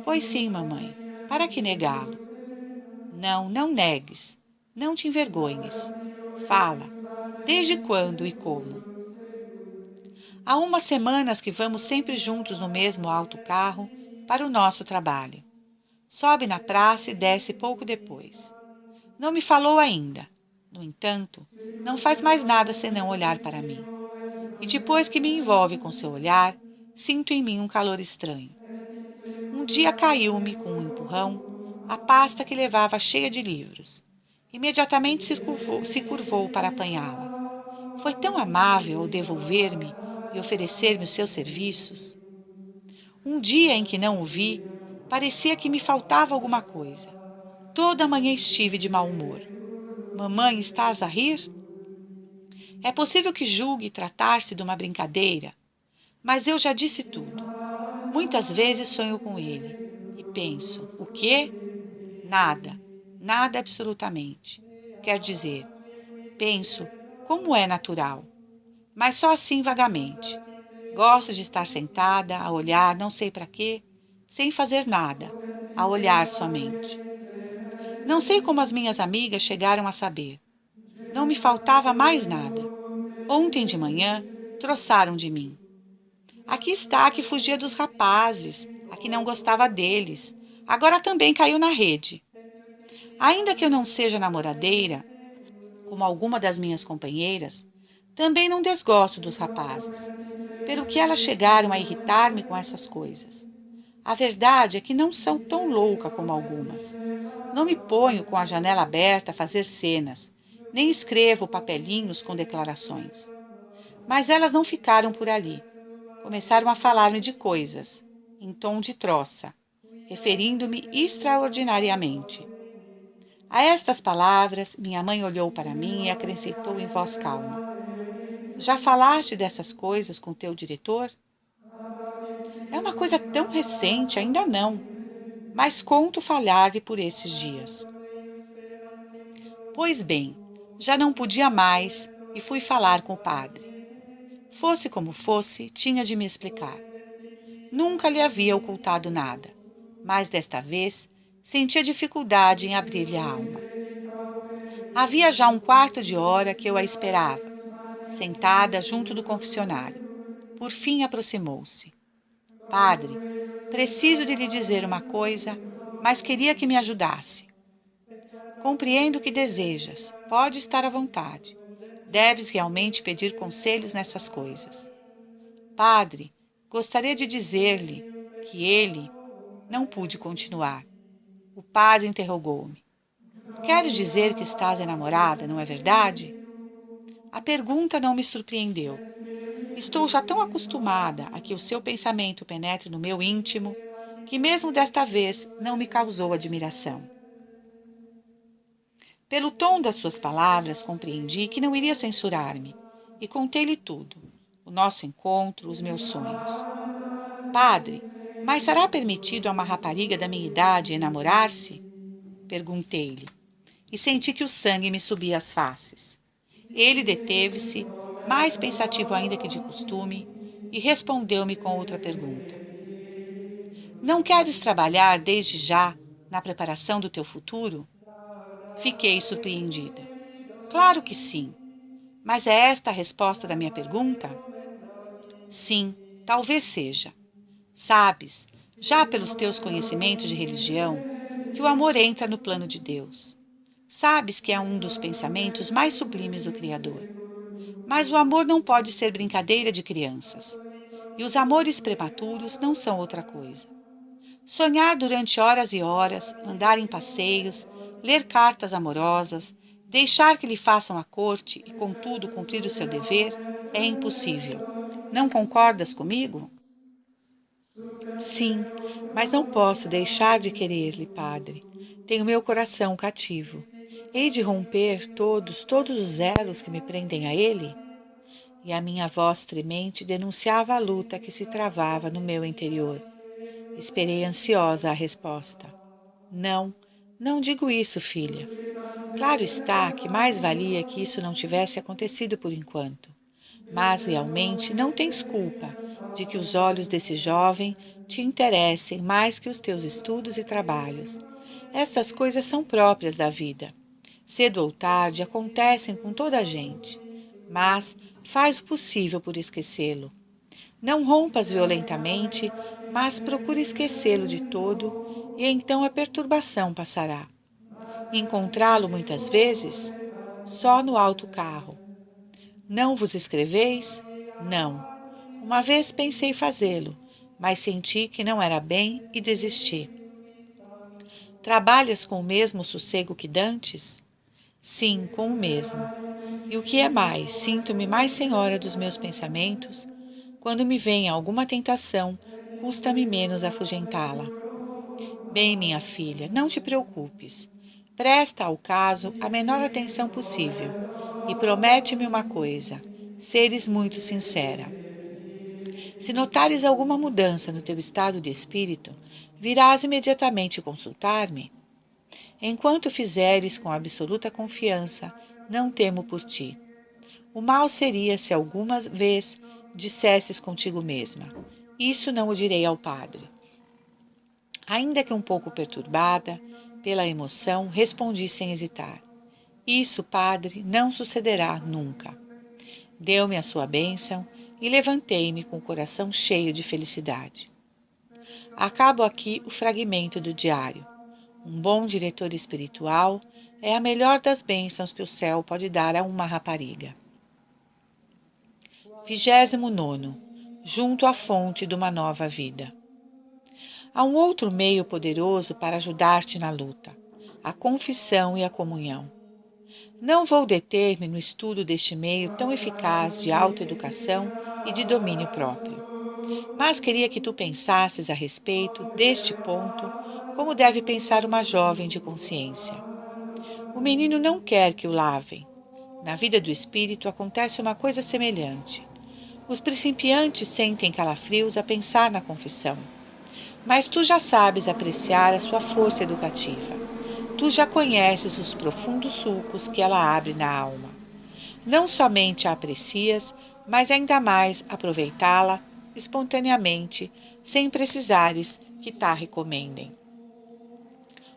Speaker 1: Pois sim, mamãe, para que negá-lo? Não, não negues, não te envergonhes. Fala, desde quando e como? Há umas semanas que vamos sempre juntos no mesmo autocarro para o nosso trabalho. Sobe na praça e desce pouco depois. Não me falou ainda. No entanto, não faz mais nada senão olhar para mim. E depois que me envolve com seu olhar, sinto em mim um calor estranho. Um dia caiu-me com um empurrão a pasta que levava cheia de livros. Imediatamente se curvou para apanhá-la. Foi tão amável ao devolver-me e oferecer-me os seus serviços. Um dia em que não o vi, parecia que me faltava alguma coisa. Toda a manhã estive de mau humor. Mamãe, estás a rir? É possível que julgue tratar-se de uma brincadeira, mas eu já disse tudo. Muitas vezes sonho com ele e penso: o quê? Nada, nada absolutamente. Quer dizer, penso como é natural, mas só assim vagamente. Gosto de estar sentada, a olhar não sei para quê, sem fazer nada, a olhar somente. Não sei como as minhas amigas chegaram a saber. Não me faltava mais nada. Ontem de manhã, troçaram de mim. Aqui está a que fugia dos rapazes, a que não gostava deles. Agora também caiu na rede. Ainda que eu não seja namoradeira, como alguma das minhas companheiras, também não desgosto dos rapazes. Pelo que elas chegaram a irritar-me com essas coisas. A verdade é que não sou tão louca como algumas. Não me ponho com a janela aberta a fazer cenas, nem escrevo papelinhos com declarações. Mas elas não ficaram por ali. Começaram a falar-me de coisas, em tom de troça, referindo-me extraordinariamente. A estas palavras, minha mãe olhou para mim e acrescentou em voz calma: Já falaste dessas coisas com teu diretor? É uma coisa tão recente, ainda não, mas conto falhar-lhe por esses dias. Pois bem, já não podia mais e fui falar com o padre. Fosse como fosse, tinha de me explicar. Nunca lhe havia ocultado nada, mas desta vez sentia dificuldade em abrir-lhe a alma. Havia já um quarto de hora que eu a esperava, sentada junto do confessionário. Por fim aproximou-se. Padre, preciso de lhe dizer uma coisa, mas queria que me ajudasse. Compreendo o que desejas. Pode estar à vontade. Deves realmente pedir conselhos nessas coisas. Padre, gostaria de dizer-lhe que ele... Não pude continuar. O padre interrogou-me. Queres dizer que estás enamorada, não é verdade? A pergunta não me surpreendeu. Estou já tão acostumada a que o seu pensamento penetre no meu íntimo que mesmo desta vez não me causou admiração. Pelo tom das suas palavras, compreendi que não iria censurar-me e contei-lhe tudo, o nosso encontro, os meus sonhos. Padre, mas será permitido a uma rapariga da minha idade enamorar-se? Perguntei-lhe. e senti que o sangue me subia às faces. Ele deteve-se, mais pensativo ainda que de costume, e respondeu-me com outra pergunta. Não queres trabalhar desde já na preparação do teu futuro? Fiquei surpreendida. Claro que sim. Mas é esta a resposta da minha pergunta? Sim, talvez seja. Sabes, já pelos teus conhecimentos de religião, que o amor entra no plano de Deus. Sabes que é um dos pensamentos mais sublimes do Criador. Mas o amor não pode ser brincadeira de crianças. E os amores prematuros não são outra coisa. Sonhar durante horas e horas, andar em passeios, ler cartas amorosas, deixar que lhe façam a corte e, contudo, cumprir o seu dever, é impossível. Não concordas comigo? Sim, mas não posso deixar de querer-lhe, padre. Tenho meu coração cativo. Hei de romper todos os elos que me prendem a ele? E a minha voz tremente denunciava a luta que se travava no meu interior. Esperei ansiosa a resposta. Não, não digo isso, filha. Claro está que mais valia que isso não tivesse acontecido por enquanto. Mas realmente não tens culpa de que os olhos desse jovem te interessem mais que os teus estudos e trabalhos. Estas coisas são próprias da vida. Cedo ou tarde acontecem com toda a gente. Mas faz o possível por esquecê-lo. Não rompas violentamente, mas procure esquecê-lo de todo, e então a perturbação passará. Encontrá-lo muitas vezes? Só no alto carro. Não vos escreveis? Não. Uma vez pensei fazê-lo, mas senti que não era bem e desisti. Trabalhas com o mesmo sossego que dantes? Sim, com o mesmo. E o que é mais, sinto-me mais senhora dos meus pensamentos. Quando me vem alguma tentação, custa-me menos afugentá-la. Bem, minha filha, não te preocupes. Presta ao caso a menor atenção possível e promete-me uma coisa: seres muito sincera. Se notares alguma mudança no teu estado de espírito, virás imediatamente consultar-me. Enquanto fizeres com absoluta confiança, não temo por ti. O mal seria se alguma vez dissesses contigo mesma: isso não o direi ao padre. Ainda que um pouco perturbada pela emoção, respondi sem hesitar: isso, padre, não sucederá nunca. Deu-me a sua bênção e levantei-me com o coração cheio de felicidade. Acabo aqui o fragmento do diário. Um bom diretor espiritual é a melhor das bênçãos que o céu pode dar a uma rapariga. 29. Junto à fonte de uma nova vida. Há um outro meio poderoso para ajudar-te na luta: a confissão e a comunhão. Não vou deter-me no estudo deste meio tão eficaz de autoeducação e de domínio próprio. Mas queria que tu pensasses a respeito deste ponto como deve pensar uma jovem de consciência. O menino não quer que o lavem. Na vida do espírito acontece uma coisa semelhante. Os principiantes sentem calafrios a pensar na confissão. Mas tu já sabes apreciar a sua força educativa. Tu já conheces os profundos sulcos que ela abre na alma. Não somente a aprecias, mas ainda mais aproveitá-la espontaneamente, sem precisares que t'a recomendem.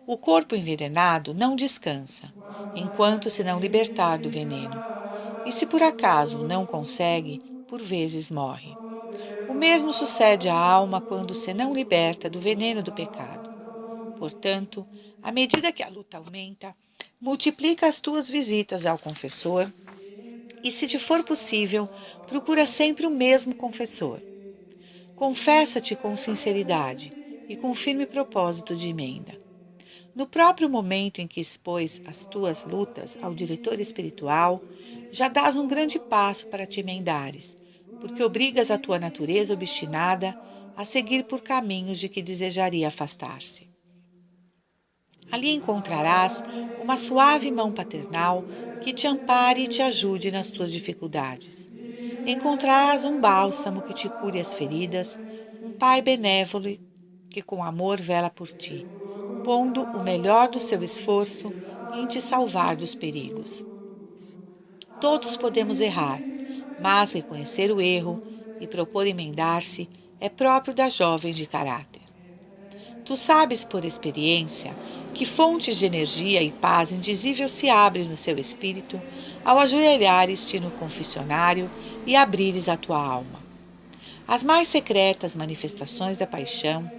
Speaker 1: O corpo envenenado não descansa, enquanto se não libertar do veneno. E se por acaso não consegue, por vezes morre. O mesmo sucede à alma quando se não liberta do veneno do pecado. Portanto, à medida que a luta aumenta, multiplica as tuas visitas ao confessor e, se te for possível, procura sempre o mesmo confessor. Confessa-te com sinceridade e com firme propósito de emenda. No próprio momento em que expões as tuas lutas ao diretor espiritual, já dás um grande passo para te emendares, porque obrigas a tua natureza obstinada a seguir por caminhos de que desejaria afastar-se. Ali encontrarás uma suave mão paternal que te ampare e te ajude nas tuas dificuldades. Encontrarás um bálsamo que te cure as feridas, um pai benévolo que com amor vela por ti, pondo o melhor do seu esforço em te salvar dos perigos. Todos podemos errar, mas reconhecer o erro e propor emendar-se é próprio das jovens de caráter. Tu sabes por experiência que fontes de energia e paz indizível se abrem no seu espírito ao ajoelhares-te no confessionário e abrires a tua alma. As mais secretas manifestações da paixão,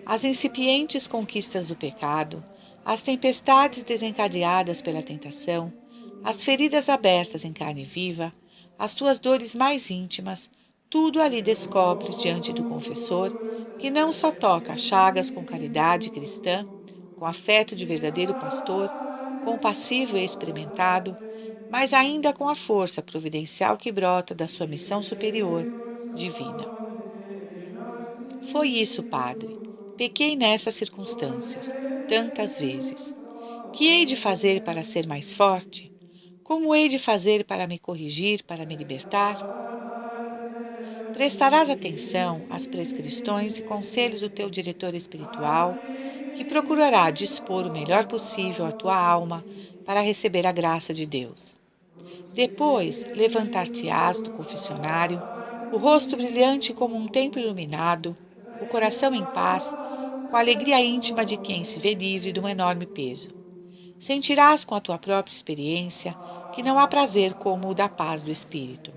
Speaker 1: as incipientes conquistas do pecado, as tempestades desencadeadas pela tentação, as feridas abertas em carne viva, as tuas dores mais íntimas, tudo ali descobres diante do confessor, que não só toca as chagas com caridade cristã, com afeto de verdadeiro pastor, compassivo e experimentado, mas ainda com a força providencial que brota da sua missão superior, divina. Foi isso, Padre. Pequei nessas circunstâncias, tantas vezes. Que hei de fazer para ser mais forte? Como hei de fazer para me corrigir, para me libertar? Prestarás atenção às prescrições e conselhos do teu diretor espiritual, que procurará dispor o melhor possível a tua alma para receber a graça de Deus. Depois, levantar-te-ás do confessionário, o rosto brilhante como um templo iluminado, o coração em paz, com a alegria íntima de quem se vê livre de um enorme peso. Sentirás com a tua própria experiência que não há prazer como o da paz do espírito.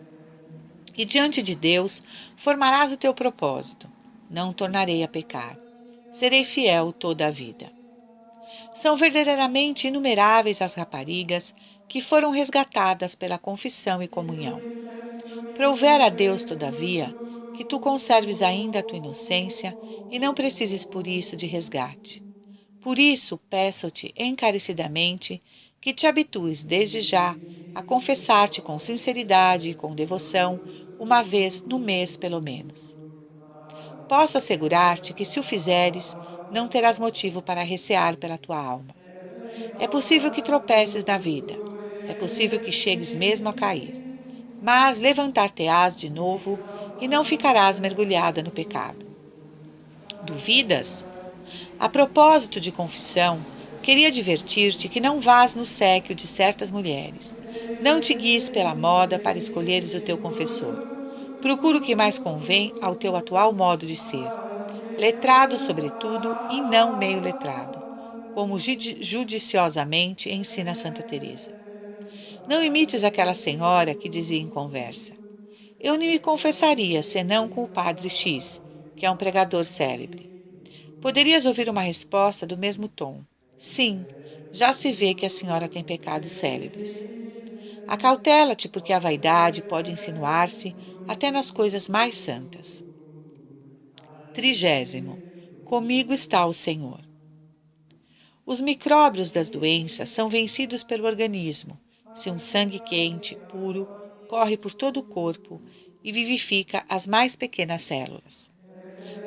Speaker 1: E diante de Deus formarás o teu propósito. Não tornarei a pecar. Serei fiel toda a vida. São verdadeiramente inumeráveis as raparigas que foram resgatadas pela confissão e comunhão. Prover a Deus, todavia, que tu conserves ainda a tua inocência e não precises por isso de resgate. Por isso, peço-te encarecidamente que te habitues desde já a confessar-te com sinceridade e com devoção, uma vez no mês pelo menos. Posso assegurar-te que, se o fizeres, não terás motivo para recear pela tua alma. É possível que tropeces na vida, é possível que chegues mesmo a cair, mas levantar-te-ás de novo e não ficarás mergulhada no pecado. Duvidas? A propósito de confissão, queria advertir-te que não vás no séquio de certas mulheres. Não te guies pela moda para escolheres o teu confessor. Procura o que mais convém ao teu atual modo de ser. Letrado, sobretudo, e não meio letrado, como judiciosamente ensina Santa Teresa. Não imites aquela senhora que dizia em conversa: eu nem me confessaria senão com o padre X, que é um pregador célebre. Poderias ouvir uma resposta do mesmo tom: sim, já se vê que a senhora tem pecados célebres. Acautela-te, porque a vaidade pode insinuar-se até nas coisas mais santas. 30. Comigo está o Senhor. Os micróbios das doenças são vencidos pelo organismo, se um sangue quente, puro, corre por todo o corpo e vivifica as mais pequenas células.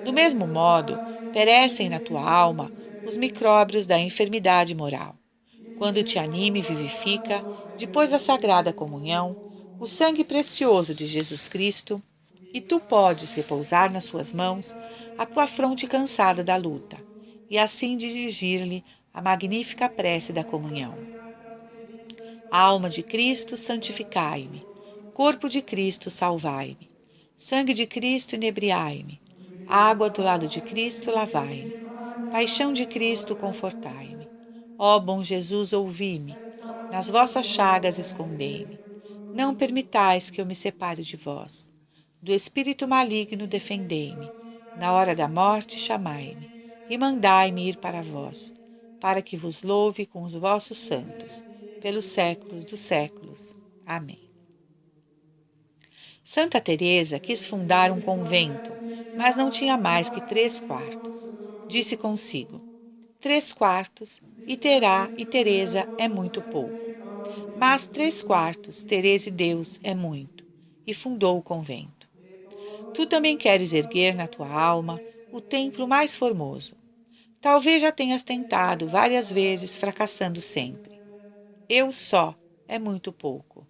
Speaker 1: Do mesmo modo, perecem na tua alma os micróbios da enfermidade moral. Quando te anima e vivifica, depois da sagrada comunhão, o sangue precioso de Jesus Cristo, e tu podes repousar nas suas mãos a tua fronte cansada da luta, e assim dirigir-lhe a magnífica prece da comunhão. Alma de Cristo, santificai-me. Corpo de Cristo, salvai-me. Sangue de Cristo, inebriai-me. Água do lado de Cristo, lavai-me. Paixão de Cristo, confortai-me. Ó bom Jesus, ouvi-me. Nas vossas chagas escondei-me. Não permitais que eu me separe de vós. Do espírito maligno defendei-me. Na hora da morte chamai-me. E mandai-me ir para vós, para que vos louve com os vossos santos, pelos séculos dos séculos. Amém. Santa Teresa quis fundar um convento, mas não tinha mais que 3/4. Disse consigo: 3/4 e Teresa é muito pouco. Mas 3/4, Teresa e Deus é muito, e fundou o convento. Tu também queres erguer na tua alma o templo mais formoso. Talvez já tenhas tentado várias vezes, fracassando sempre. Eu só é muito pouco.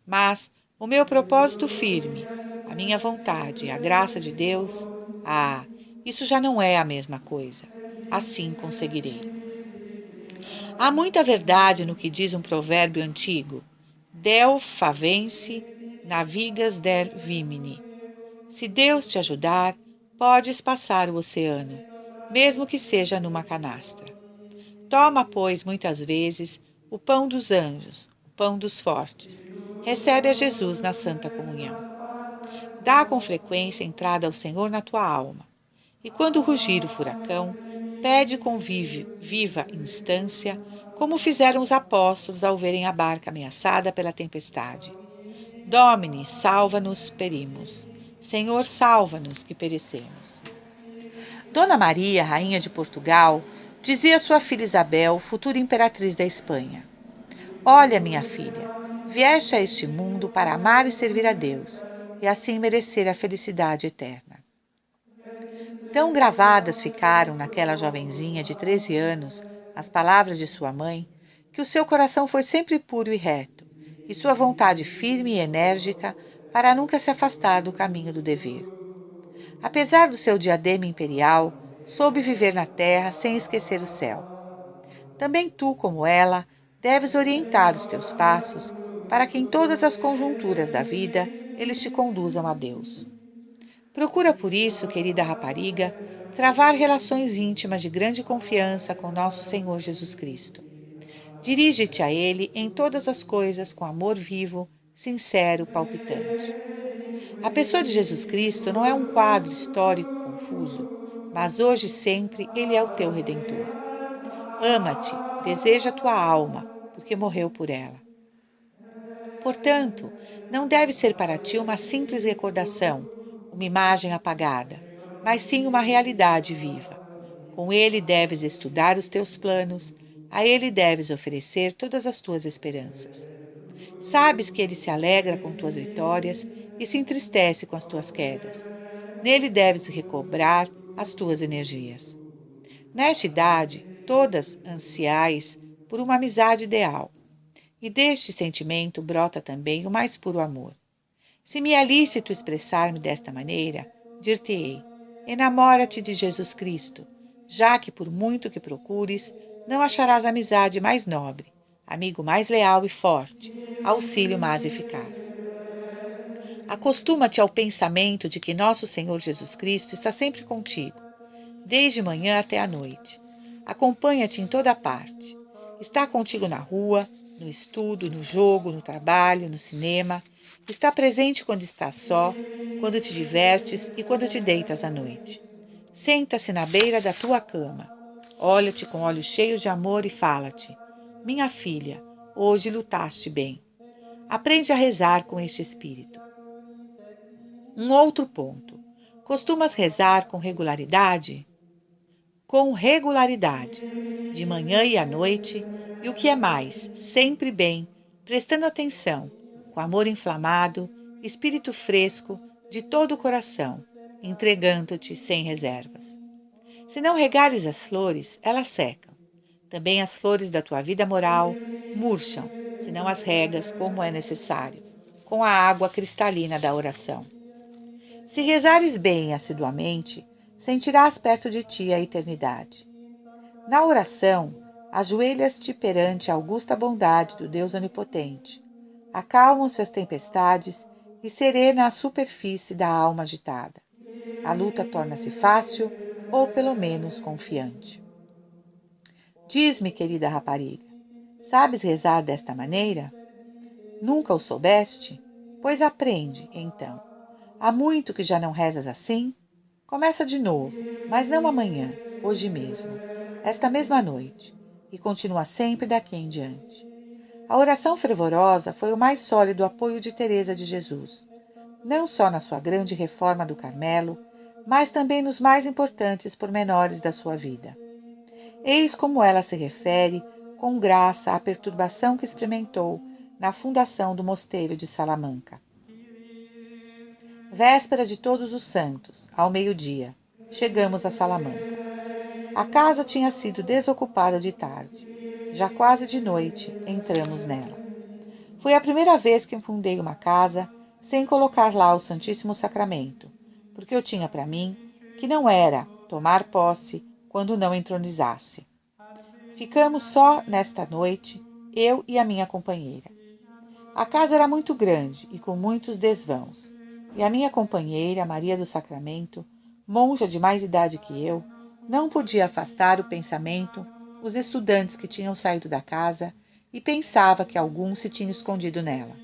Speaker 1: Mas o meu propósito firme, a minha vontade e a graça de Deus, isso já não é a mesma coisa. Assim conseguirei. Há muita verdade no que diz um provérbio antigo: Del favence, navigas del vimini. Se Deus te ajudar, podes passar o oceano, mesmo que seja numa canastra. Toma, pois, muitas vezes, o pão dos anjos, o pão dos fortes. Recebe a Jesus na Santa Comunhão. Dá com frequência entrada ao Senhor na tua alma. E quando rugir o furacão, pede com viva instância, como fizeram os apóstolos ao verem a barca ameaçada pela tempestade. Domine, salva-nos, perimos. Senhor, salva-nos, que perecemos. Dona Maria, rainha de Portugal, dizia à sua filha Isabel, futura imperatriz da Espanha: Olha, minha filha, vieste a este mundo para amar e servir a Deus, e assim merecer a felicidade eterna. Tão gravadas ficaram naquela jovenzinha de 13 anos as palavras de sua mãe, que o seu coração foi sempre puro e reto, e sua vontade firme e enérgica para nunca se afastar do caminho do dever. Apesar do seu diadema imperial, soube viver na terra sem esquecer o céu. Também tu, como ela, deves orientar os teus passos para que em todas as conjunturas da vida eles te conduzam a Deus. Procura por isso, querida rapariga, travar relações íntimas de grande confiança com nosso Senhor Jesus Cristo. Dirige-te a Ele em todas as coisas com amor vivo, sincero, palpitante. A pessoa de Jesus Cristo não é um quadro histórico confuso, mas hoje e sempre Ele é o teu Redentor. Ama-te, deseja a tua alma, porque morreu por ela. Portanto, não deve ser para ti uma simples recordação, uma imagem apagada, mas sim uma realidade viva. Com ele deves estudar os teus planos, a ele deves oferecer todas as tuas esperanças. Sabes que ele se alegra com tuas vitórias e se entristece com as tuas quedas. Nele deves recobrar as tuas energias. Nesta idade, todas ansiais por uma amizade ideal. E deste sentimento brota também o mais puro amor. Se me é lícito expressar-me desta maneira, dir-te-ei: enamora-te de Jesus Cristo, já que por muito que procures, não acharás amizade mais nobre, amigo mais leal e forte, auxílio mais eficaz. Acostuma-te ao pensamento de que nosso Senhor Jesus Cristo está sempre contigo, desde manhã até a noite. Acompanha-te em toda parte. Está contigo na rua, no estudo, no jogo, no trabalho, no cinema. Está presente quando estás só, quando te divertes e quando te deitas à noite. Senta-se na beira da tua cama. Olha-te com olhos cheios de amor e fala-te: Minha filha, hoje lutaste bem. Aprende a rezar com este espírito. Um outro ponto. Costumas rezar com regularidade? Com regularidade, de manhã e à noite, e o que é mais, sempre bem, prestando atenção, com amor inflamado, espírito fresco, de todo o coração, entregando-te sem reservas. Se não regares as flores, elas secam. Também as flores da tua vida moral murcham, se não as regas como é necessário, com a água cristalina da oração. Se rezares bem e assiduamente, sentirás perto de ti a eternidade. Na oração, ajoelhas-te perante a augusta bondade do Deus Onipotente. Acalmam-se as tempestades e serena a superfície da alma agitada. A luta torna-se fácil ou, pelo menos, confiante. Diz-me, querida rapariga, sabes rezar desta maneira? Nunca o soubeste? Pois aprende, então. Há muito que já não rezas assim? Começa de novo, mas não amanhã, hoje mesmo, esta mesma noite, e continua sempre daqui em diante. A oração fervorosa foi o mais sólido apoio de Teresa de Jesus, não só na sua grande reforma do Carmelo, mas também nos mais importantes pormenores da sua vida. Eis como ela se refere com graça à perturbação que experimentou na fundação do mosteiro de Salamanca. Véspera de Todos os Santos, ao meio-dia, chegamos a Salamanca. A casa tinha sido desocupada de tarde. Já quase de noite, entramos nela. Foi a primeira vez que fundei uma casa sem colocar lá o Santíssimo Sacramento, porque eu tinha para mim que não era tomar posse quando não entronizasse. Ficamos só nesta noite, eu e a minha companheira. A casa era muito grande e com muitos desvãos, e a minha companheira, Maria do Sacramento, monja de mais idade que eu, não podia afastar o pensamento os estudantes que tinham saído da casa e pensava que algum se tinha escondido nela.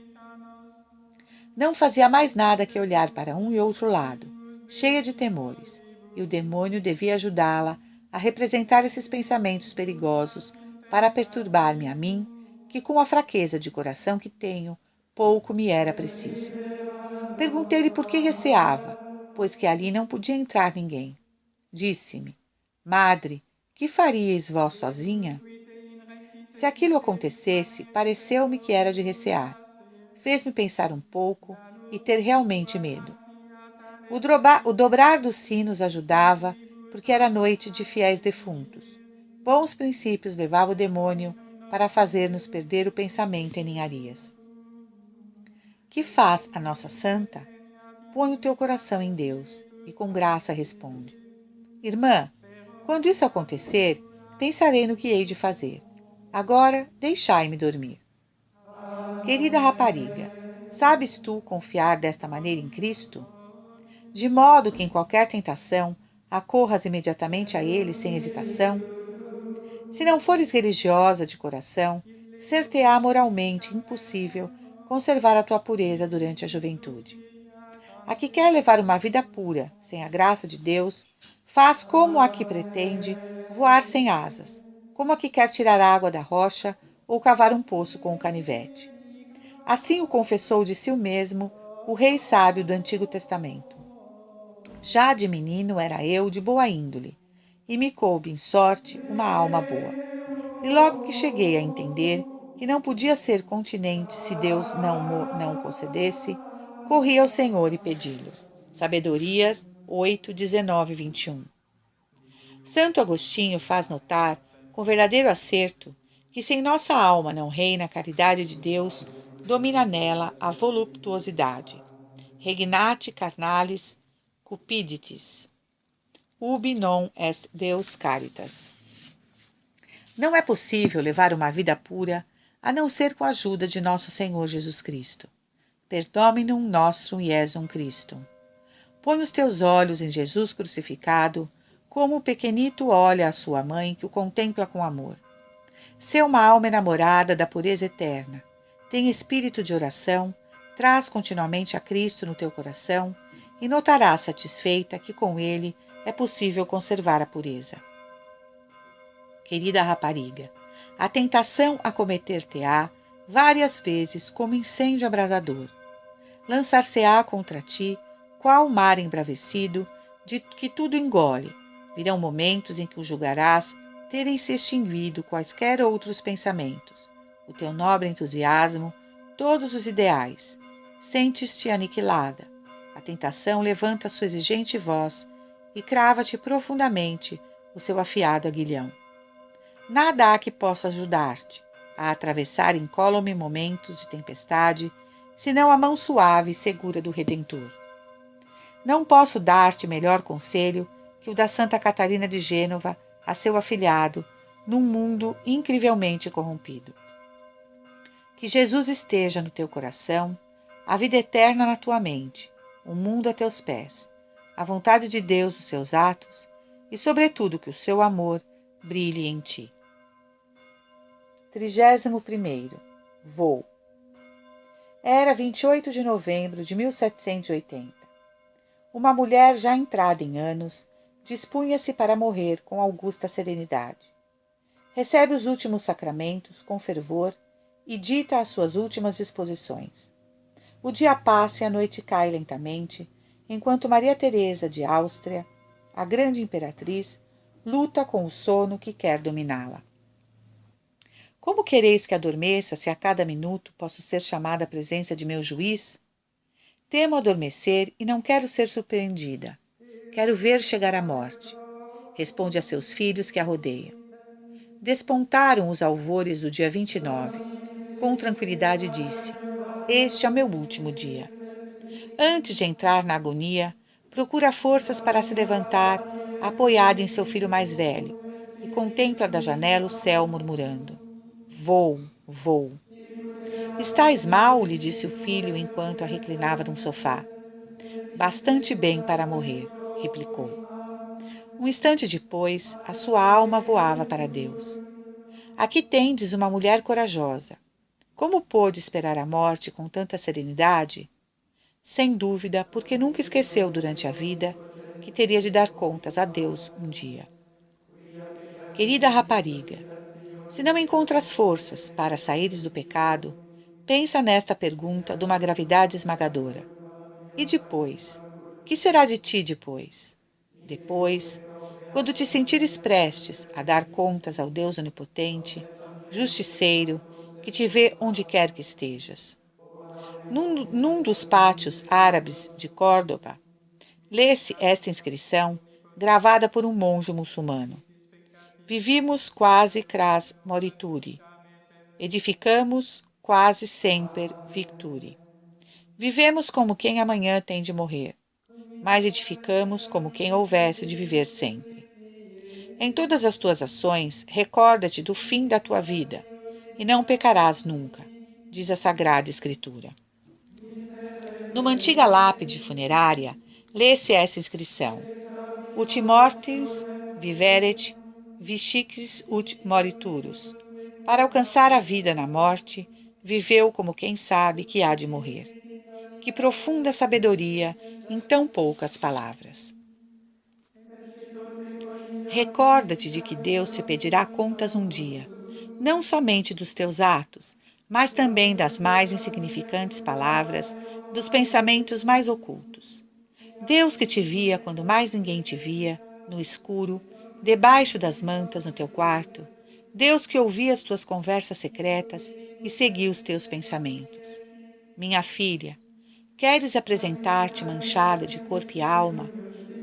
Speaker 1: Não fazia mais nada que olhar para um e outro lado, cheia de temores, e o demônio devia ajudá-la a representar esses pensamentos perigosos para perturbar-me a mim, que com a fraqueza de coração que tenho, pouco me era preciso. Perguntei-lhe por que receava, pois que ali não podia entrar ninguém. Disse-me: Madre, que faríeis vós sozinha? Se aquilo acontecesse, pareceu-me que era de recear. Fez-me pensar um pouco e ter realmente medo. O dobrar dos sinos ajudava, porque era noite de fiéis defuntos. Bons princípios levava o demônio para fazer-nos perder o pensamento em ninharias. Que faz a nossa santa? Põe o teu coração em Deus e com graça responde. Irmã, quando isso acontecer, pensarei no que hei de fazer. Agora deixai-me dormir. Querida rapariga, sabes tu confiar desta maneira em Cristo? De modo que em qualquer tentação acorras imediatamente a Ele sem hesitação? Se não fores religiosa de coração, ser-te-á moralmente impossível conservar a tua pureza durante a juventude. A que quer levar uma vida pura, sem a graça de Deus, faz como a que pretende voar sem asas, como a que quer tirar água da rocha ou cavar um poço com um canivete. Assim o confessou de si mesmo o rei sábio do Antigo Testamento. Já de menino era eu de boa índole, e me coube em sorte uma alma boa. E logo que cheguei a entender que não podia ser continente se Deus não o concedesse, corri ao Senhor e pedi-lhe. Sabedorias 8, 19 e 21. Santo Agostinho faz notar, com verdadeiro acerto, que se em nossa alma não reina a caridade de Deus, domina nela a voluptuosidade. Regnat carnalis cupiditis, ubi non est Deus caritas. Não é possível levar uma vida pura a não ser com a ajuda de nosso Senhor Jesus Cristo. Per Dominum nostrum Iesum Christum. Põe os teus olhos em Jesus crucificado, como o pequenito olha a sua mãe que o contempla com amor. Sê uma alma enamorada da pureza eterna. Tem espírito de oração, traz continuamente a Cristo no teu coração e notarás satisfeita que com ele é possível conservar a pureza. Querida rapariga, a tentação acometer-te-á várias vezes como incêndio abrasador. Lançar-se-á contra ti, qual mar embravecido, de que tudo engole. Virão momentos em que o julgarás terem se extinguido quaisquer outros pensamentos, o teu nobre entusiasmo, todos os ideais. Sentes-te aniquilada. A tentação levanta sua exigente voz e crava-te profundamente o seu afiado aguilhão. Nada há que possa ajudar-te a atravessar incólume momentos de tempestade, senão a mão suave e segura do Redentor. Não posso dar-te melhor conselho que o da Santa Catarina de Gênova a seu afilhado, num mundo incrivelmente corrompido. Que Jesus esteja no teu coração, a vida eterna na tua mente, o mundo a teus pés, a vontade de Deus nos seus atos e, sobretudo, que o seu amor brilhe em ti. 31º. Voo. Era 28 de novembro de 1780. Uma mulher já entrada em anos dispunha-se para morrer com augusta serenidade. Recebe os últimos sacramentos com fervor e dita as suas últimas disposições. O dia passa e a noite cai lentamente, enquanto Maria Teresa de Áustria, a grande imperatriz, luta com o sono que quer dominá-la. Como quereis que adormeça se a cada minuto posso ser chamada à presença de meu juiz? Temo adormecer e não quero ser surpreendida. Quero ver chegar a morte. Responde a seus filhos que a rodeiam. Despontaram os alvores do dia 29. Com tranquilidade disse: Este é o meu último dia. Antes de entrar na agonia, procura forças para se levantar, apoiada em seu filho mais velho, e contempla da janela o céu murmurando: Vou, vou. Estás mal? Lhe disse o filho enquanto a reclinava num sofá. Bastante bem para morrer, replicou. Um instante depois, a sua alma voava para Deus. Aqui tendes uma mulher corajosa. Como pôde esperar a morte com tanta serenidade? Sem dúvida, porque nunca esqueceu durante a vida que teria de dar contas a Deus um dia. Querida rapariga, se não encontras forças para saíres do pecado, pensa nesta pergunta de uma gravidade esmagadora. E depois? Que será de ti depois? Depois, quando te sentires prestes a dar contas ao Deus onipotente, justiceiro, que te vê onde quer que estejas. Num dos pátios árabes de Córdoba, lê-se esta inscrição gravada por um monge muçulmano. Vivimos quasi cras morituri. Edificamos quasi semper victuri. Vivemos como quem amanhã tem de morrer, mas edificamos como quem houvesse de viver sempre. Em todas as tuas ações, recorda-te do fim da tua vida, e não pecarás nunca, diz a Sagrada Escritura. Numa antiga lápide funerária, lê-se essa inscrição: Ut mortis viveret vixicis ut moriturus. Para alcançar a vida na morte, viveu como quem sabe que há de morrer. Que profunda sabedoria em tão poucas palavras. Recorda-te de que Deus te pedirá contas um dia, não somente dos teus atos, mas também das mais insignificantes palavras, dos pensamentos mais ocultos. Deus que te via quando mais ninguém te via, no escuro, debaixo das mantas no teu quarto, Deus que ouvia as tuas conversas secretas e seguia os teus pensamentos. Minha filha, queres apresentar-te manchada de corpo e alma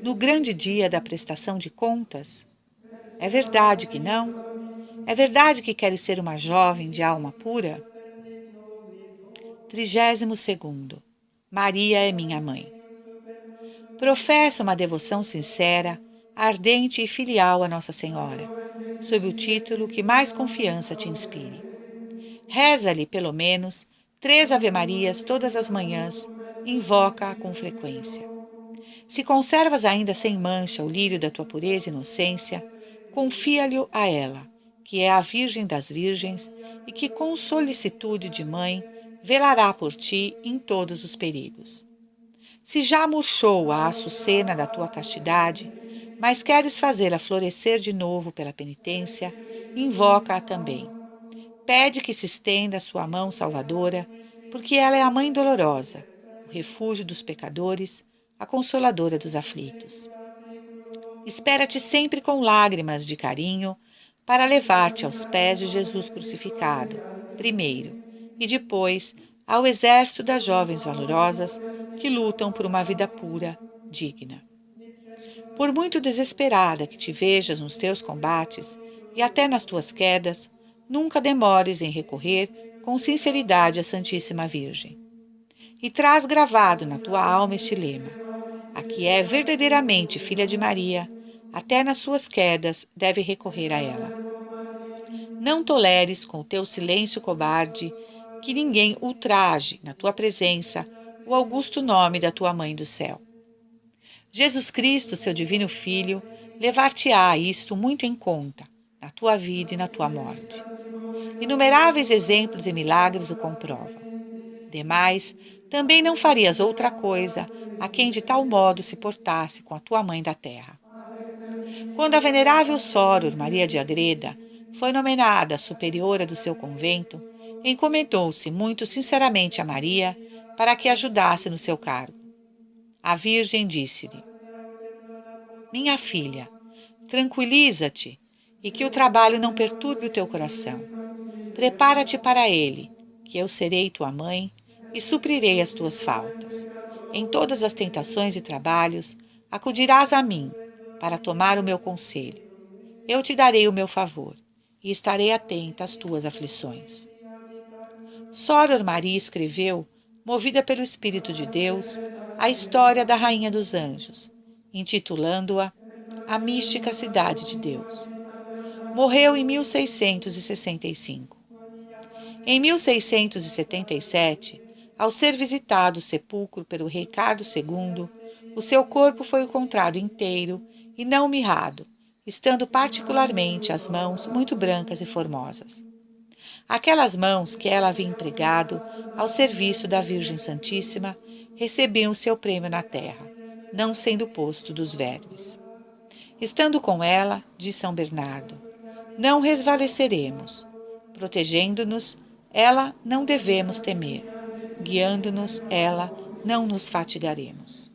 Speaker 1: no grande dia da prestação de contas? É verdade que não? É verdade que queres ser uma jovem de alma pura? 32º. Maria é minha mãe. Professo uma devoção sincera, ardente e filial a Nossa Senhora, sob o título que mais confiança te inspire. Reza-lhe, pelo menos, 3 Ave-Marias todas as manhãs, invoca-a com frequência. Se conservas ainda sem mancha o lírio da tua pureza e inocência, confia-lhe a ela, que é a Virgem das Virgens e que, com solicitude de mãe, velará por ti em todos os perigos. Se já murchou a açucena da tua castidade, mas queres fazê-la florescer de novo pela penitência, invoca-a também. Pede que se estenda a sua mão salvadora, porque ela é a Mãe dolorosa, o refúgio dos pecadores, a consoladora dos aflitos. Espera-te sempre com lágrimas de carinho para levar-te aos pés de Jesus crucificado, primeiro, e depois ao exército das jovens valorosas que lutam por uma vida pura, digna. Por muito desesperada que te vejas nos teus combates e até nas tuas quedas, nunca demores em recorrer com sinceridade à Santíssima Virgem. E traz gravado na tua alma este lema: a que é verdadeiramente filha de Maria, até nas suas quedas deve recorrer a ela. Não toleres com o teu silêncio cobarde que ninguém ultraje na tua presença o augusto nome da tua Mãe do Céu. Jesus Cristo, seu divino Filho, levar-te-á isto muito em conta, na tua vida e na tua morte. Inumeráveis exemplos e milagres o comprovam. Demais, também não farias outra coisa a quem de tal modo se portasse com a tua Mãe da Terra. Quando a venerável Soror Maria de Agreda foi nomeada superiora do seu convento, encomendou-se muito sinceramente a Maria para que ajudasse no seu cargo. A Virgem disse-lhe: Minha filha, tranquiliza-te e que o trabalho não perturbe o teu coração. Prepara-te para ele, que eu serei tua mãe e suprirei as tuas faltas. Em todas as tentações e trabalhos, acudirás a mim para tomar o meu conselho. Eu te darei o meu favor e estarei atenta às tuas aflições. Soror Maria escreveu, movida pelo Espírito de Deus, a história da Rainha dos Anjos, intitulando-a A Mística Cidade de Deus. Morreu em 1665. Em 1677, ao ser visitado o sepulcro pelo rei Carlos II, o seu corpo foi encontrado inteiro e não mirrado, estando particularmente as mãos muito brancas e formosas. Aquelas mãos que ela havia empregado ao serviço da Virgem Santíssima recebiam o seu prêmio na terra, não sendo posto dos vermes. Estando com ela, diz São Bernardo, não resvaleceremos. Protegendo-nos, ela não devemos temer. Guiando-nos, ela não nos fatigaremos.